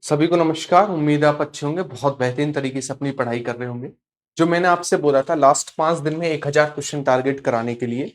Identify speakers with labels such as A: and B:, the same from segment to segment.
A: सभी को नमस्कार। उम्मीद है आप अच्छे होंगे, बहुत बेहतरीन तरीके से अपनी पढ़ाई कर रहे होंगे। जो मैंने आपसे बोला था लास्ट 5 दिन में 1000 क्वेश्चन टारगेट कराने के लिए,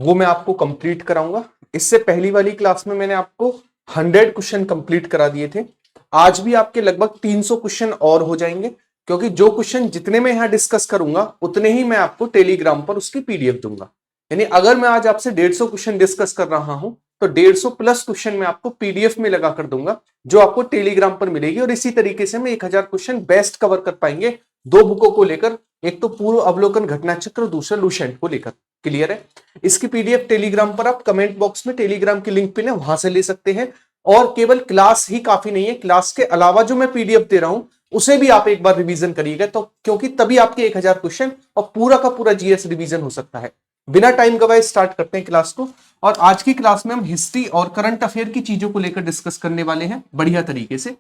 A: वो मैं आपको कंप्लीट कराऊंगा। इससे पहली वाली क्लास में मैंने आपको 100 क्वेश्चन कंप्लीट करा दिए थे। आज भी आपके लगभग 300 क्वेश्चन और हो जाएंगे, क्योंकि जो क्वेश्चन जितने मैं यहाँ डिस्कस करूंगा उतने ही मैं आपको टेलीग्राम पर उसकी पीडीएफ दूंगा। यानी अगर मैं आज आपसे 150 क्वेश्चन डिस्कस कर रहा हूं तो 150 प्लस क्वेश्चन मैं आपको पीडीएफ में लगा कर दूंगा, जो आपको टेलीग्राम पर मिलेगी। और इसी तरीके से मैं 1000 क्वेश्चन बेस्ट कवर कर पाएंगे दो बुकों को लेकर, एक तो पूर्व अवलोकन घटना चक्र, दूसरा लुसेंट को लेकर। क्लियर है? इसकी पीडीएफ टेलीग्राम पर आप कमेंट बॉक्स में टेलीग्राम की लिंक पिन है, वहां से ले सकते हैं। और केवल क्लास ही काफी नहीं है, क्लास के अलावा जो मैं पीडीएफ दे रहा हूं उसे भी आप एक बार रिवीजन करिएगा, तो क्योंकि तभी आपके 1000 क्वेश्चन और पूरा का पूरा जीएस रिवीजन हो सकता है। बिना टाइम गवाए स्टार्ट करते हैं क्लास को। और आज की क्लास में हम हिस्ट्री और करंट अफेयर की चीजों को लेकर डिस्कस करने वाले हैं बढ़िया तरीके से।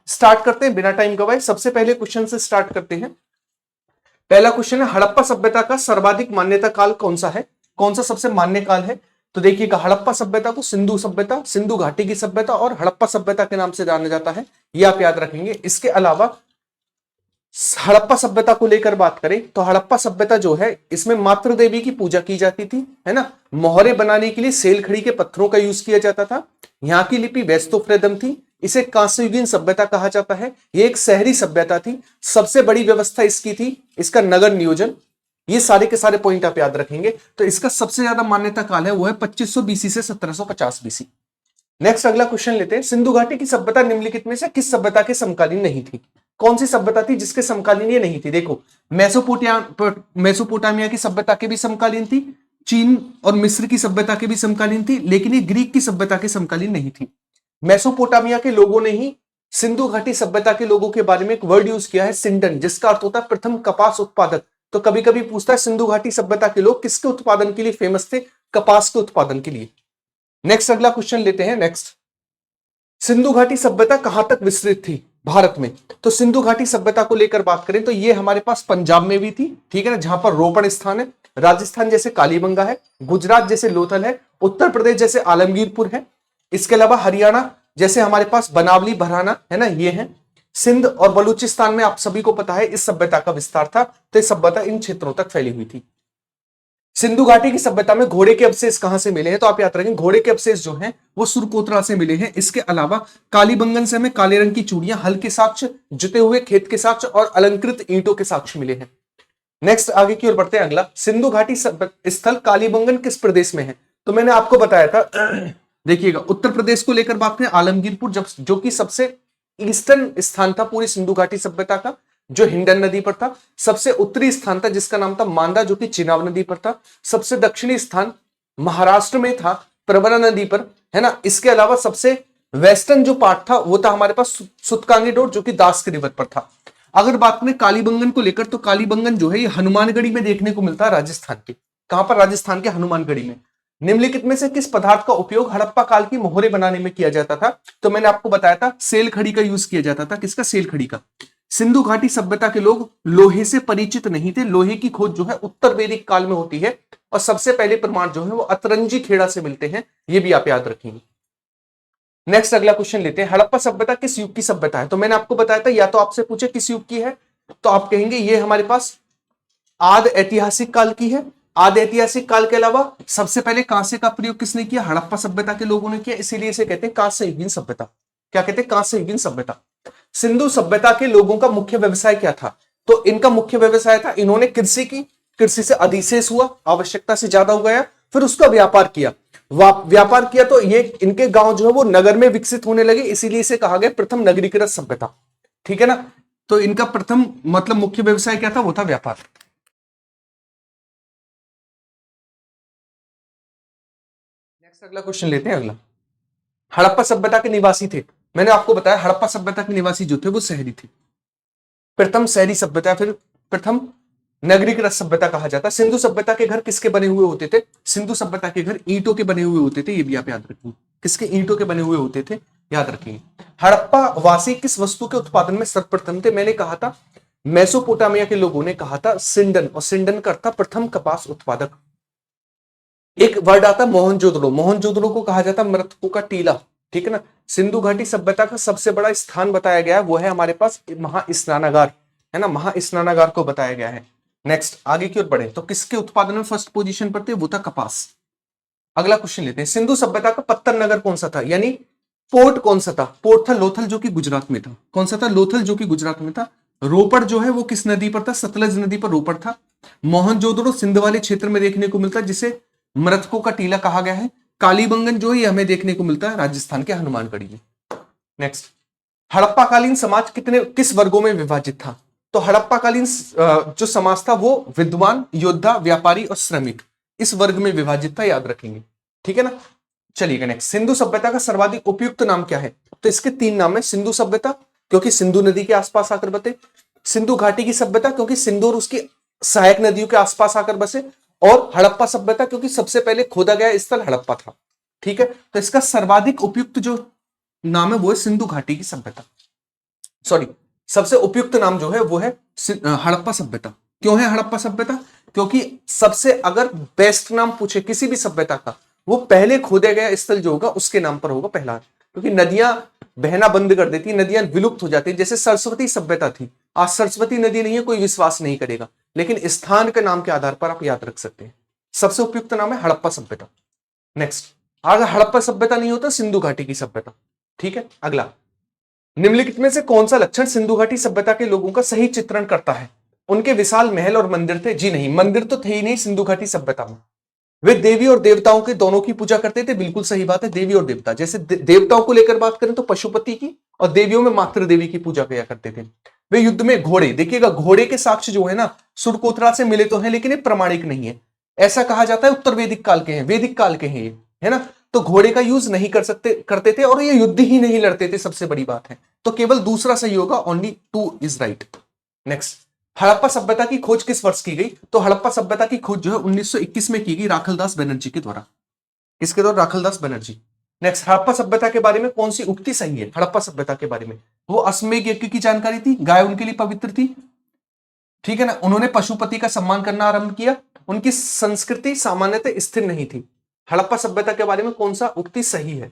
A: स्टार्ट करते हैं बिना टाइम गवाए। सबसे पहले क्वेश्चन से स्टार्ट करते हैं। पहला क्वेश्चन है, हड़प्पा सभ्यता का सर्वाधिक मान्यता काल कौन सा है? कौन सा सबसे मान्य काल है? तो देखिएगा, हड़प्पा सभ्यता को सिंधु सभ्यता, सिंधु घाटी की सभ्यता और हड़प्पा सभ्यता के नाम से जाना जाता है, ये आप याद रखेंगे। इसके अलावा हड़प्पा सभ्यता को लेकर बात करें तो हड़प्पा सभ्यता जो है इसमें मातृ देवी की पूजा की जाती थी, है ना। मोहरे बनाने के लिए सेलखड़ी के पत्थरों का यूज किया जाता था। यहाँ की लिपि वेस्तोफ्रेदम थी। इसे कांस्ययुगीन सभ्यता कहा जाता है। ये एक शहरी सभ्यता थी। सबसे बड़ी व्यवस्था इसकी थी इसका नगर नियोजन। ये सारे के सारे पॉइंट आप याद रखेंगे। तो इसका सबसे ज्यादा मान्यता काल है वो है 2500 बीसी से 1750 बीसी। नेक्स्ट अगला क्वेश्चन लेते हैं। सिंधु घाटी की सभ्यता निम्नलिखित में से किस सभ्यता के समकालीन नहीं थी? कौन सी सभ्यता थी जिसके समकालीन ये नहीं थी? देखो, मेसोपोटामिया की सभ्यता के भी समकालीन थी, चीन और मिस्र की सभ्यता के भी समकालीन थी, लेकिन ये ग्रीक की सभ्यता के समकालीन नहीं थी। मेसोपोटामिया के लोगों ने ही सिंधु घाटी सभ्यता के लोगों के बारे में एक वर्ड यूज किया है, सिंडन, जिसका अर्थ होता है प्रथम कपास उत्पादक। तो कभी कभी पूछता है सिंधु घाटी सभ्यता के लोग किसके उत्पादन के लिए फेमस थे? कपास के उत्पादन के लिए। नेक्स्ट अगला क्वेश्चन लेते हैं। नेक्स्ट, सिंधु घाटी सभ्यता कहां तक विस्तृत थी भारत में? तो सिंधु घाटी सभ्यता को लेकर बात करें तो ये हमारे पास पंजाब में भी थी, ठीक है ना, जहां पर रोपण स्थान है। राजस्थान जैसे कालीबंगा है, गुजरात जैसे लोथल है, उत्तर प्रदेश जैसे आलमगीरपुर है। इसके अलावा हरियाणा जैसे हमारे पास बनावली, भराना, है ना, ये है। सिंध और बलूचिस्तान में आप सभी को पता है इस सभ्यता का विस्तार था। तो इस सभ्यता इन क्षेत्रों तक फैली हुई थी। सिंधु घाटी की सभ्यता में घोड़े के अवशेष कहां से मिले हैं? तो आप याद रखें, घोड़े के अवशेष जो हैं वो सुरकोतरा से मिले हैं। इसके अलावा कालीबंगन से हमें काले रंग की चूड़ियां, हल के साक्ष्य, जुते हुए खेत के साक्ष्य और अलंकृत ईंटों के साक्ष्य मिले हैं। नेक्स्ट आगे की ओर बढ़ते हैं। अगला, सिंधु घाटी स्थल कालीबंगन किस प्रदेश में है? तो मैंने आपको बताया था, देखिएगा, उत्तर प्रदेश को लेकर बात करें, आलमगीरपुर जो कि सबसे ईस्टर्न स्थान था पूरी सिंधु घाटी सभ्यता का, जो हिंडन नदी पर था। सबसे उत्तरी स्थान था जिसका नाम था मांदा, जो कि चिनाब नदी पर था। सबसे दक्षिणी स्थान महाराष्ट्र में था, प्रवरा नदी पर, है ना। इसके अलावा सबसे वेस्टर्न जो पार्ट था वो था हमारे पास सुतकांगी डोर, जो कि दास की रिवर पर था। अगर बात करें कालीबंगन को लेकर तो कालीबंगन जो है ये हनुमानगढ़ी में देखने को मिलता है, राजस्थान के। कहां पर? राजस्थान के हनुमानगढ़ी में। निम्नलिखित में से किस पदार्थ का उपयोग हड़प्पा काल की मोहरे बनाने में किया जाता था? तो मैंने आपको बताया था सेल खड़ी का यूज किया जाता था। किसका? सेल खड़ी का। सिंधु घाटी सभ्यता के लोग लोहे से परिचित नहीं थे। लोहे की खोज जो है उत्तर वैदिक काल में होती है और सबसे पहले प्रमाण जो है वो अतरंजी खेड़ा से मिलते हैं, ये भी आप याद रखेंगे। नेक्स्ट अगला क्वेश्चन लेते हैं। हड़प्पा सभ्यता किस युग की सभ्यता है? तो मैंने आपको बताया था, या तो आपसे पूछे किस युग की है तो आप कहेंगे ये हमारे पास आदि ऐतिहासिक काल की है। आदि ऐतिहासिक काल के अलावा सबसे पहले कांसे का प्रयोग किसने किया? हड़प्पा सभ्यता के लोगों ने किया, इसीलिए इसे कहते हैं कांस्ययुगीन सभ्यता। क्या कहते हैं? कांस्ययुगीन सभ्यता। सिंधु सभ्यता के लोगों का मुख्य व्यवसाय क्या था? तो इनका मुख्य व्यवसाय था, इन्होंने कृषि की, कृषि से अधिशेष हुआ, आवश्यकता से ज्यादा हो गया, फिर उसका व्यापार किया। व्यापार किया तो ये इनके गांव जो है वो नगर में विकसित होने लगे, इसीलिए इसे कहा गया प्रथम नगरीकृत सभ्यता, ठीक है ना। तो इनका प्रथम मतलब मुख्य व्यवसाय क्या था? वो था व्यापार। नेक्स्ट अगला क्वेश्चन लेते हैं। अगला, हड़प्पा सभ्यता के निवासी थे। मैंने आपको बताया हड़प्पा सभ्यता के निवासी जो थे वो शहरी थे। प्रथम शहरी सभ्यता, फिर प्रथम नगरीकृत सभ्यता कहा जाता है। सिंधु सभ्यता के घर किसके बने हुए होते थे? सिंधु सभ्यता के घर ईंटों के बने हुए होते थे, ये भी आप याद रखेंगे। किसके? ईंटों के बने हुए होते थे, याद रखेंगे। हड़प्पा वासी किस वस्तु के उत्पादन में सर्वप्रथम थे? मैंने कहा था मेसोपोटामिया के लोगों ने कहा था सिंडन, और सिंडन का अर्थ था प्रथम कपास उत्पादक। एक वर्ड आता मोहनजोदड़ो। मोहनजोदड़ो को कहा जाता मृतकों का टीला, ठीक है ना। सिंधु घाटी सभ्यता का सबसे बड़ा स्थान बताया गया है वो है हमारे पास महास्नानागार, है ना, महास्नानागार को बताया गया है। नेक्स्ट आगे की ओर बढ़े तो किसके उत्पादन में फर्स्ट पोजीशन पर थे, वो था कपास। अगला क्वेश्चन लेते हैं, सिंधु सभ्यता का पत्तन नगर कौन सा था, यानी पोर्ट कौन सा था, पोर्ट था लोथल जो कि गुजरात में था। कौन सा था, लोथल जो कि गुजरात में था। रोपड़ जो है वो किस नदी पर था, सतलज नदी पर रोपड़ था। मोहनजोदड़ो सिंध वाले क्षेत्र में देखने को मिलता है जिसे मृतकों का टीला कहा गया है। कालीबंगन जो है ये हमें देखने को मिलता है राजस्थान के हनुमानगढ़ी में। नेक्स्ट, हड़प्पाकालीन समाज किस वर्गों में विभाजित था, तो हड़प्पाकालीन जो समाज था वो विद्वान, योद्धा, व्यापारी और श्रमिक इस वर्ग में विभाजित था, याद रखेंगे, ठीक है ना। चलिए नेक्स्ट, सिंधु सभ्यता का सर्वाधिक उपयुक्त नाम क्या है, तो इसके 3 नाम है। सिंधु सभ्यता क्योंकि सिंधु नदी के आसपास आकर बसे, सिंधु घाटी की सभ्यता क्योंकि सिंधु और उसकी सहायक नदियों के आसपास आकर बसे, और हड़प्पा सभ्यता क्योंकि सबसे पहले खोदा गया स्थल हड़प्पा था, ठीक है। तो इसका सर्वाधिक उपयुक्त जो नाम है वो है सिंधु घाटी की सभ्यता, सॉरी सबसे उपयुक्त नाम जो है वो है हड़प्पा सभ्यता। क्यों है हड़प्पा सभ्यता, क्योंकि सबसे अगर बेस्ट नाम पूछे किसी भी सभ्यता का, वो पहले खोदा गया स्थल जो होगा उसके नाम पर होगा पहला, क्योंकि नदियां बहना बंद कर देती, नदियां विलुप्त हो जाती, जैसे सरस्वती सभ्यता थी, आज सरस्वती नदी नहीं है, कोई विश्वास नहीं करेगा, लेकिन स्थान के नाम के आधार पर आप याद रख सकते हैं। सबसे उपयुक्त नाम है हड़प्पा सभ्यता। नेक्स्ट, अगर हड़प्पा सभ्यता नहीं होता सिंधु घाटी की सभ्यता, ठीक है। अगला, निम्नलिखित में से कौन सा लक्षण सिंधु घाटी सभ्यता के लोगों का सही चित्रण करता है, उनके विशाल महल और मंदिर थे, जी नहीं, मंदिर तो थे ही नहीं सिंधु घाटी सभ्यता में। वे देवी और देवताओं के दोनों की पूजा करते थे, बिल्कुल सही बात है, देवी और देवता, जैसे देवताओं को लेकर बात करें तो पशुपति की, और देवियों में मातृ देवी की पूजा किया करते थे। वे युद्ध में घोड़े, देखिएगा घोड़े के साक्ष्य जो है ना सुरकोतरा से मिले तो हैं, लेकिन ये प्रमाणिक नहीं है, ऐसा कहा जाता है उत्तर वैदिक काल के हैं, वैदिक काल के हैं ये, है ना, तो घोड़े का यूज नहीं करते थे, और ये युद्ध ही नहीं लड़ते थे, सबसे बड़ी बात है, तो केवल दूसरा सही होगा, only 2 is right. Next, Harappa सभ्यता की खोज किस वर्ष की गई, तो हड़प्पा सभ्यता की खोज जो है 1921 में की गई राखलदास बनर्जी के द्वारा, किसके द्वारा, राखलदास बनर्जी। नेक्स्ट, हड़प्पा सभ्यता के बारे में कौन सी उक्ति सही है, हड़प्पा सभ्यता के बारे में, वो अश्वमेध यज्ञ की जानकारी थी, गाय उनके लिए पवित्र थी, ठीक है ना, उन्होंने पशुपति का सम्मान करना आरंभ किया, उनकी संस्कृति सामान्यतः स्थिर नहीं थी। हड़प्पा सभ्यता के बारे में कौन सा उक्ति सही है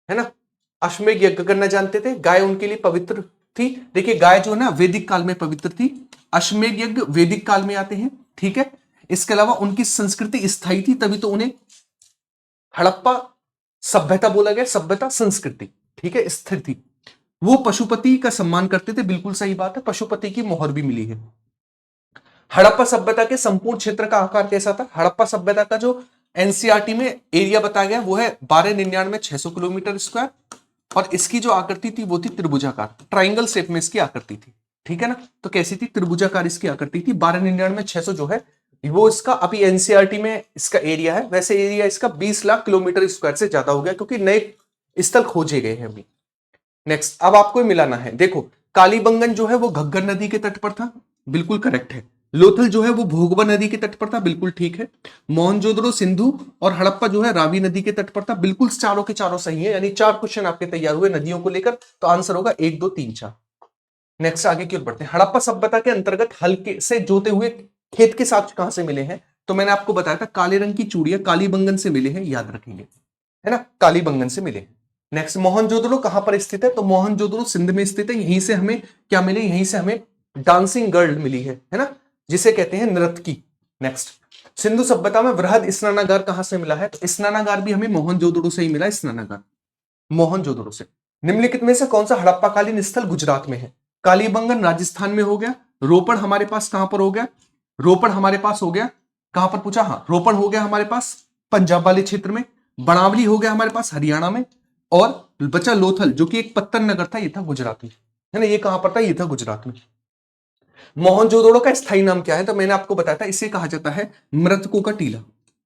A: ना, अश्वमेध यज्ञ करना जानते थे, गाय उनके लिए पवित्र थी, देखिए गाय जो है ना वैदिक काल में पवित्र थी, अश्वमेध यज्ञ वैदिक काल में आते हैं, ठीक है। इसके अलावा उनकी संस्कृति स्थायी थी, तभी तो उन्हें हड़प्पा सभ्यता बोला गया, सभ्यता संस्कृति, ठीक है, स्थिर थी। वो पशुपति का सम्मान करते थे, बिल्कुल सही बात है, पशुपति की मोहर भी मिली है। हड़प्पा सभ्यता के संपूर्ण क्षेत्र का आकार कैसा था, हड़प्पा सभ्यता का जो एनसीईआरटी में एरिया बताया गया वो है 1299 किलोमीटर स्क्वायर, और इसकी जो आकृति थी वो थी त्रिभुजाकार, ट्राइंगल शेप में इसकी आकृति थी, ठीक है ना, तो कैसी थी, त्रिभुजाकार इसकी आकृति थी। 1299 जो है वो इसका अभी एनसीईआरटी में इसका एरिया है, वैसे एरिया इसका 20 लाख किलोमीटर स्क्वायर से ज्यादा हो गया, क्योंकि नए स्थल खोजे गए हैं अभी। नेक्स्ट, अब आपको मिलाना है, देखो कालीबंगन जो है वो घग्गर नदी के तट पर था, बिल्कुल करेक्ट है। लोथल जो है वो भोगवा नदी के तट पर था, बिल्कुल ठीक है। मोहनजोदड़ो सिंधु और हड़प्पा जो है रावी नदी के तट पर था, बिल्कुल चारों के चारों सही है, यानी 4 क्वेश्चन आपके तैयार हुए नदियों को लेकर, तो आंसर होगा 1 2 3 4। नेक्स्ट आगे की ओर बढ़ते हैं, हड़प्पा सभ्यता के अंतर्गत हल्के से जोते हुए खेत के साक्ष्य कहां से मिले हैं, तो मैंने आपको बताया था काले रंग की चूड़ियां कालीबंगन से मिले हैं, याद रखेंगे, है ना, कालीबंगन से मिले हैं। नेक्स्ट, मोहनजोदड़ो कहां पर स्थित है, तो मोहनजोदड़ो सिंध में स्थित है, यहीं से हमें क्या मिले, यहीं से हमें डांसिंग गर्ल मिली है ना, जिसे कहते हैं नर्तकी। नेक्स्ट, सिंधु सभ्यता में वृहद स्नानागार कहां से मिला है, तो स्नानागार भी हमें मोहनजोदड़ो से ही मिला, स्नानागार मोहनजोदड़ो से। निम्नलिखित में से कौन सा हड़प्पाकालीन स्थल गुजरात में है, कालीबंगन राजस्थान में हो गया, रोपड़ हमारे पास कहां पर हो गया, रोपड़ हमारे पास हो गया, कहां पर पूछा, हाँ रोपड़ हो गया हमारे पास पंजाब वाले क्षेत्र में, बनावली हो गया हमारे पास हरियाणा में, और बचा लोथल जो कि एक पत्तन नगर था, ये था गुजरात में, है ना, ये कहां पर था, ये था गुजरात में। मोहनजोदड़ो का स्थायी नाम क्या है, तो मैंने आपको बताया था इसे कहा जाता है मृतकों का टीला,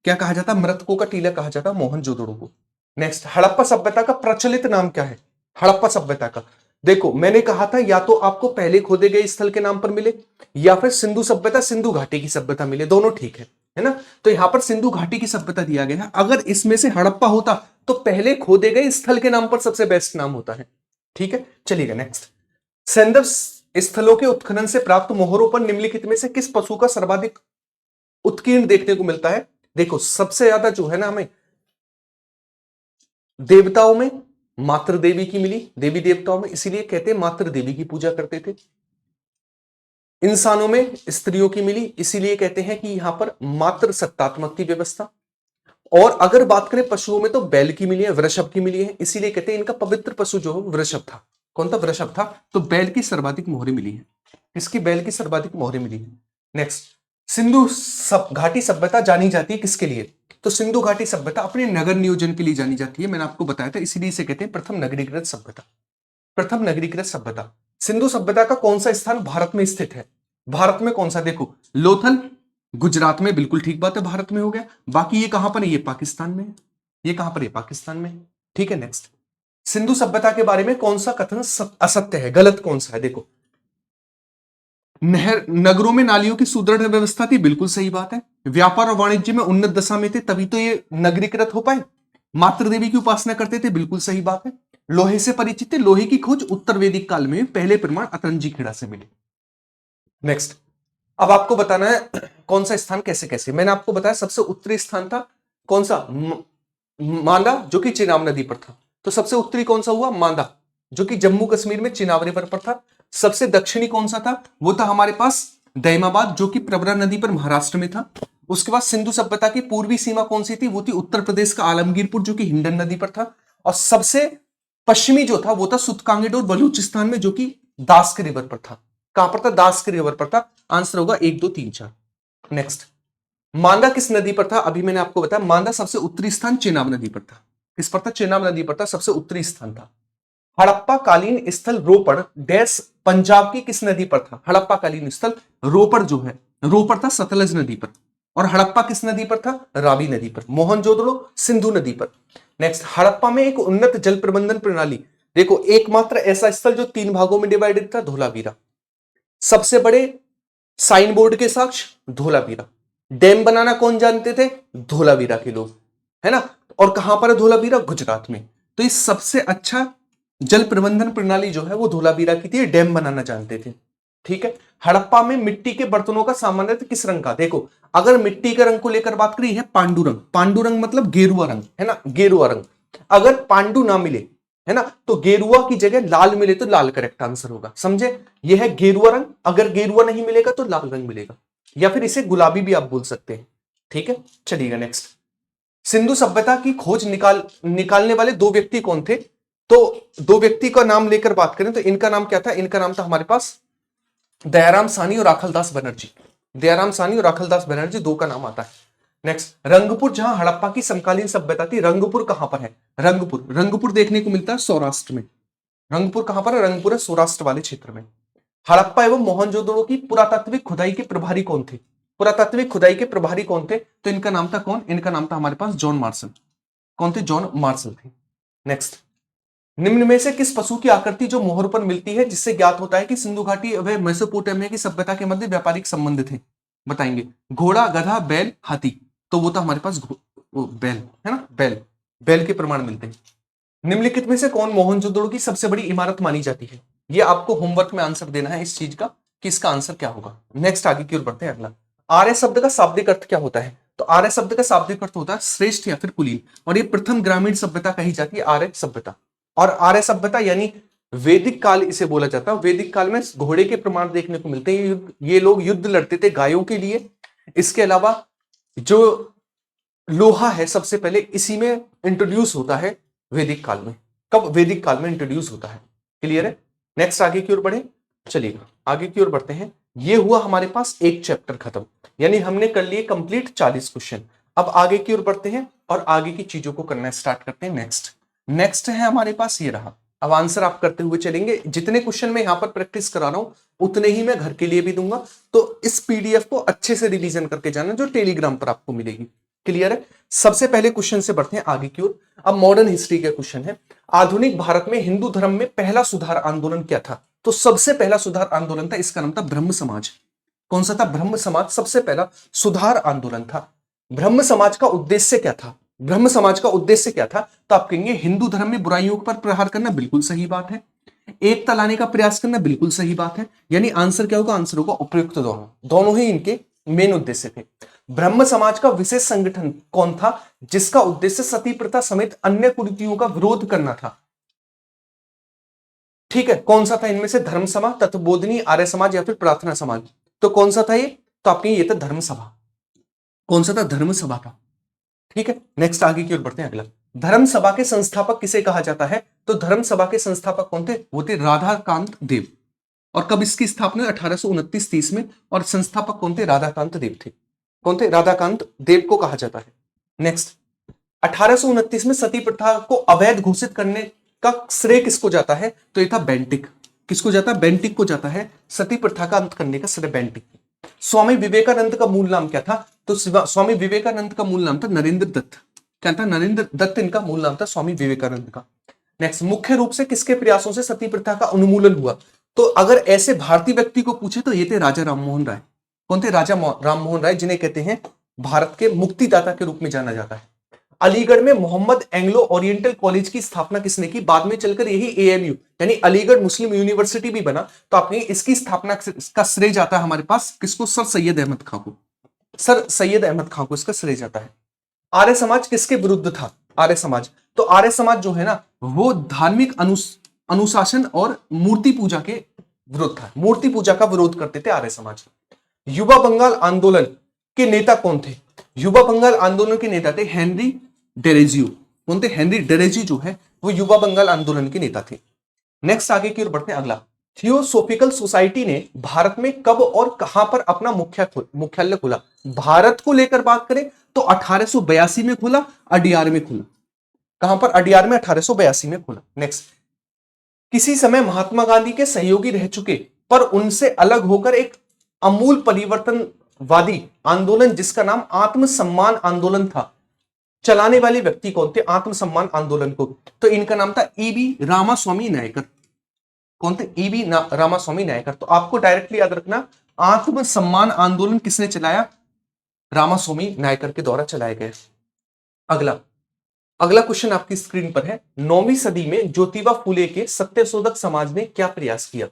A: क्या कहा जाता है, मृतकों का टीला कहा जाता है मोहनजोदड़ो को। नेक्स्ट, हड़प्पा सभ्यता का प्रचलित नाम क्या है, हड़प्पा सभ्यता का, देखो मैंने कहा था या तो आपको पहले खोदे गए स्थल के नाम पर मिले, या फिर सिंधु सभ्यता सिंधु घाटी की सभ्यता मिले, दोनों ठीक है ना, तो यहां पर सिंधु घाटी की सभ्यता दिया गया है, अगर इसमें से हड़प्पा होता तो पहले खोदे गए स्थल के नाम पर सबसे बेस्ट नाम होता है, ठीक है। चलिएगा नेक्स्ट, सैंदव स्थलों के उत्खनन से प्राप्त मोहरों पर निम्नलिखित में से किस पशु का सर्वाधिक उत्कीर्ण देखने को मिलता है, देखो सबसे ज्यादा जो है ना हमें देवताओं में मातृ देवी की मिली देवी देवताओं में, इसीलिए कहते हैं मातृ देवी की पूजा करते थे। इंसानों में स्त्रियों की मिली, इसीलिए कहते हैं कि यहां पर मातृ सत्तात्मक की व्यवस्था। और अगर बात करें पशुओं में तो बैल की मिली है, वृषभ की मिली है, इसीलिए कहते हैं इनका पवित्र पशु जो वृषभ था। कौन था? वृषभ था। तो बैल की सर्वाधिक मोहरें मिली है। इसकी बैल की सर्वाधिक मोहरें मिली है। नेक्स्ट, सिंधु घाटी सभ्यता जानी जाती है किसके लिए? तो सिंधु घाटी सभ्यता अपने नगर नियोजन के लिए जानी जाती है, मैंने आपको बताया था, इसीलिए इसे कहते हैं प्रथम नगरीकृत सभ्यता। प्रथम नगरीकृत सभ्यता। सिंधु सभ्यता का कौन सा स्थान भारत में स्थित है? भारत में कौन सा? देखो, लोथल गुजरात में, बिल्कुल ठीक बात है, भारत में हो गया। बाकी ये कहां पर है? ये पाकिस्तान में। ये कहां पर है? पाकिस्तान में। ठीक है। नेक्स्ट, सिंधु सभ्यता के बारे में कौन सा कथन असत्य है, गलत कौन सा है? देखो, नगरों में नालियों की सुदृढ़ व्यवस्था थी, बिल्कुल सही बात है। व्यापार और वाणिज्य में उन्नत दशा में थे, तभी तो ये नगरीकृत हो पाए। मातृ देवी की उपासना करते थे, बिल्कुल सही बात है। लोहे से परिचित थे, लोहे की खोज उत्तर वैदिक काल में पहले प्रमाण अतरंजी खेड़ा से मिले। नेक्स्ट, अब आपको बताना है कौन सा स्थान कैसे कैसे। मैंने आपको बताया सबसे उत्तरी स्थान था कौन सा? मांदा, जो कि चिनाब नदी पर था। तो सबसे उत्तरी कौन सा हुआ? मांदा, जो कि जम्मू कश्मीर में चिनाब रिवर पर था। सबसे दक्षिणी कौन सा था? वो था हमारे पास दैमाबाद, जो कि प्रवरा नदी पर महाराष्ट्र में था। उसके बाद सिंधु सभ्यता की पूर्वी सीमा कौन सी थी? वो थी उत्तर प्रदेश का आलमगीरपुर, जो कि हिंडन नदी पर था। और सबसे पश्चिमी जो था वो था सुतकांगेड और बलूचिस्तान में, जो कि दास के रिवर पर था। कहां पर था? दास के रिवर पर था। आंसर होगा 1 2 3 4। नेक्स्ट, मांदा किस नदी पर था? अभी मैंने आपको बताया, मांदा सबसे उत्तरी स्थान चेनाब नदी पर था। किस पर था? चेनाब नदी पर था, सबसे उत्तरी स्थान था। हड़प्पा कालीन स्थल रोपड़ डैश पंजाब की किस नदी पर था? हड़प्पा कालीन स्थल रोपड़ जो है, रोपड़ था सतलज नदी पर। और हड़प्पा किस नदी पर था? रावी नदी पर। मोहनजोदड़ो सिंधु नदी पर। नेक्स्ट, हड़प्पा में एक उन्नत जल प्रबंधन प्रणाली। देखो, एकमात्र ऐसा स्थल जो 3 भागों में डिवाइडेड था, धोलावीरा। सबसे बड़े साइन बोर्ड के साक्ष्य, धोलावीरा। डैम बनाना कौन जानते थे? धोलावीरा के लोग, है ना। और कहां पर है धोलावीरा? गुजरात में। तो ये सबसे अच्छा जल प्रबंधन प्रणाली जो है वो धोलावीरा की थी, डैम बनाना जानते थे। ठीक है। हड़प्पा में मिट्टी के बर्तनों का सामान्यतः किस रंग का? देखो, अगर मिट्टी के रंग को लेकर बात करें, है पांडुरंग। पांडुरंग मतलब गेरुआ रंग, है ना, गेरुआ रंग। अगर पांडु ना मिले, है ना, तो गेरुआ की जगह लाल मिले तो लाल करेक्ट आंसर होगा, समझे। यह है गेरुआ रंग। अगर गेरुआ नहीं मिलेगा तो लाल रंग मिलेगा, या फिर इसे गुलाबी भी आप बोल सकते हैं। ठीक है, चलिएगा नेक्स्ट। सिंधु सभ्यता की खोज निकालने वाले 2 व्यक्ति कौन थे? तो 2 व्यक्ति का नाम लेकर बात करें तो इनका नाम क्या था? इनका नाम था हमारे पास दयाराम साहनी और राखलदास बनर्जी। दयाराम साहनी और राखलदास बनर्जी, 2 का नाम आता है। नेक्स्ट, रंगपुर, जहां हड़प्पा की समकालीन सभ्यता थी, रंगपुर कहां पर है? रंगपुर, रंगपुर देखने को मिलता है सौराष्ट्र में। रंगपुर कहां पर है? रंगपुर है सौराष्ट्र वाले क्षेत्र में। हड़प्पा एवं मोहनजोदड़ो की पुरातात्विक खुदाई के प्रभारी कौन थे? पुरातात्विक खुदाई के प्रभारी कौन थे? तो इनका नाम था कौन? इनका नाम था हमारे पास जॉन मार्शल। कौन थे? जॉन मार्शल थे। नेक्स्ट, निम्न में से किस पशु की आकृति जो मोहर पर मिलती है जिससे ज्ञात होता है कि सिंधु घाटी व मेसोपोटामिया की सभ्यता के मध्य व्यापारिक संबंध थे? बताएंगे। घोड़ा, गधा, बैल, हाथी। तो वो था हमारे पास बैल, है ना, बैल। बैल के प्रमाण मिलते हैं। निम्नलिखित में से कौन मोहनजोदड़ो की सबसे बड़ी इमारत मानी जाती है? ये आपको होमवर्क में आंसर देना है इस चीज का कि इसका आंसर क्या होगा। नेक्स्ट, आगे की ओर बढ़ते हैं। अगला, आर्य शब्द का शाब्दिक अर्थ क्या होता है? तो आर्य शब्द का शाब्दिक अर्थ होता है श्रेष्ठ या फिर कुलीन। और ये प्रथम ग्रामीण सभ्यता कही जाती है, आर्य सभ्यता। और आर्य सभ्यता यानी वैदिक काल इसे बोला जाता है। वैदिक काल में घोड़े के प्रमाण देखने को मिलते हैं। ये लोग युद्ध लड़ते थे गायों के लिए। इसके अलावा जो लोहा है सबसे पहले इसी में इंट्रोड्यूस होता है वैदिक काल में। कब? वैदिक काल में इंट्रोड्यूस होता है। क्लियर है। नेक्स्ट, आगे की ओर बढ़े। चलिएगा आगे की ओर बढ़ते हैं। ये हुआ हमारे पास एक चैप्टर खत्म, यानी हमने कर लिए कंप्लीट 40 क्वेश्चन। अब आगे की ओर बढ़ते हैं और आगे की चीजों को करना स्टार्ट करते हैं। नेक्स्ट है हमारे पास ये रहा। अब आंसर आप करते हुए चलेंगे। जितने क्वेश्चन मैं यहां पर प्रैक्टिस करा रहा हूं उतने ही मैं घर के लिए भी दूंगा। तो इस पीडीएफ को अच्छे से रिवीजन करके जाना, जो टेलीग्राम पर आपको मिलेगी। क्लियर है। सबसे पहले क्वेश्चन से बढ़ते हैं आगे की ओर। अब मॉडर्न हिस्ट्री का क्वेश्चन है, आधुनिक भारत में हिंदू धर्म में पहला सुधार आंदोलन क्या था? तो सबसे पहला सुधार आंदोलन था, इसका नाम था ब्रह्म समाज। कौन सा था? ब्रह्म समाज सबसे पहला सुधार आंदोलन था। ब्रह्म समाज का उद्देश्य क्या था? ब्रह्म समाज का उद्देश्य क्या था? तो आप कहेंगे हिंदू धर्म में बुराइयों पर प्रहार करना, बिल्कुल सही बात है। एकता लाने का प्रयास करना, बिल्कुल सही बात है। यानी आंसर क्या होगा? आंसर होगा उपयुक्त। दोनों ही इनके मेन उद्देश्य थे। ब्रह्म समाज का विशेष संगठन कौन था जिसका उद्देश्य सती प्रथा समेत अन्य कुरीतियों का विरोध करना था? ठीक है, कौन सा था इनमें से? धर्म सभा, तत्वबोधिनी, आर्य समाज या फिर प्रार्थना समाज? तो कौन सा था ये? तो आपके ये था धर्म सभा। कौन सा था? धर्म सभा था। ठीक है, नेक्स्ट आगे की ओर बढ़ते हैं। अगला, धर्म सभा के संस्थापक किसे कहा जाता है? तो धर्म सभा के संस्थापक कौन थे? वो थे राधाकांत देव। और कब इसकी स्थापना? 1829-30 में। और संस्थापक कौन थे? राधाकांत देव थे। कौन थे? राधाकांत देव को कहा जाता है। नेक्स्ट, 1829 में सती प्रथा को अवैध घोषित करने का श्रेय किसको जाता है? तो ये था बेंटिक। किसको जाता है? बेंटिक को जाता है सती प्रथा का अंत करने का श्रेय बेंटिक। स्वामी विवेकानंद का मूल नाम क्या था? तो स्वामी विवेकानंद का मूल नाम था नरेंद्र दत्त। क्या था? नरेंद्र दत्त इनका मूल नाम था, स्वामी विवेकानंद का। नेक्स्ट, मुख्य रूप से किसके प्रयासों से सती प्रथा का उन्मूलन हुआ? तो अगर ऐसे भारतीय व्यक्ति को पूछे तो ये थे राजा राममोहन राय। कौन थे? राजा राममोहन राय, जिन्हें कहते हैं भारत के मुक्तिदाता के रूप में जाना जाता है। अलीगढ़ में मोहम्मद एंग्लो ओरिएंटल कॉलेज की स्थापना किसने की? बाद में चलकर यही एएमयू यानी अलीगढ़ मुस्लिम यूनिवर्सिटी भी बना। तो आपने इसकी स्थापना का श्रेय जाता है हमारे पास किसको? सर सैयद अहमद खां को। सर सैयद अहमद खां को इसका श्रेय जाता है। आर्य समाज किसके विरुद्ध था? आर्य समाज, तो आर्य समाज जो है ना, वो धार्मिक अनुशासन और मूर्ति पूजा के विरुद्ध था। मूर्ति पूजा का विरोध करते थे आर्य समाज। युवा बंगाल आंदोलन के नेता कौन थे? युवा बंगाल आंदोलन के नेता थे हेनरी डेरेजियो। कौन थे? हेनरी डेरेजी जो है वो युवा बंगाल आंदोलन के नेता थे। नेक्स्ट आगे की ओर बढ़ते हैं। अगला, थियोसोफिकल सोसाइटी ने भारत में कब और कहां पर अपना मुख्यालय खोला? भारत को लेकर बात करें तो 1882 में खोला, अडियार में खोला। कहां पर? अडियार में 1882 में खोला। नेक्स्ट, किसी समय महात्मा गांधी के सहयोगी रह चुके पर उनसे अलग होकर एक अमूल परिवर्तनवादी आंदोलन जिसका नाम आत्मसम्मान आंदोलन था, चलाने वाले व्यक्ति कौन थे आत्मसम्मान आंदोलन को? तो इनका नाम था ईबी रामास्वामी नायकर। कौन थे? ईबी रामास्वामी नायकर। तो आपको डायरेक्टली याद रखना, आत्मसम्मान आंदोलन किसने चलाया? रामास्वामी नायकर के द्वारा चलाया गया। अगला अगला क्वेश्चन आपकी स्क्रीन पर है। 9वीं सदी में ज्योतिबा फुले के सत्यशोधक समाज ने क्या प्रयास किया?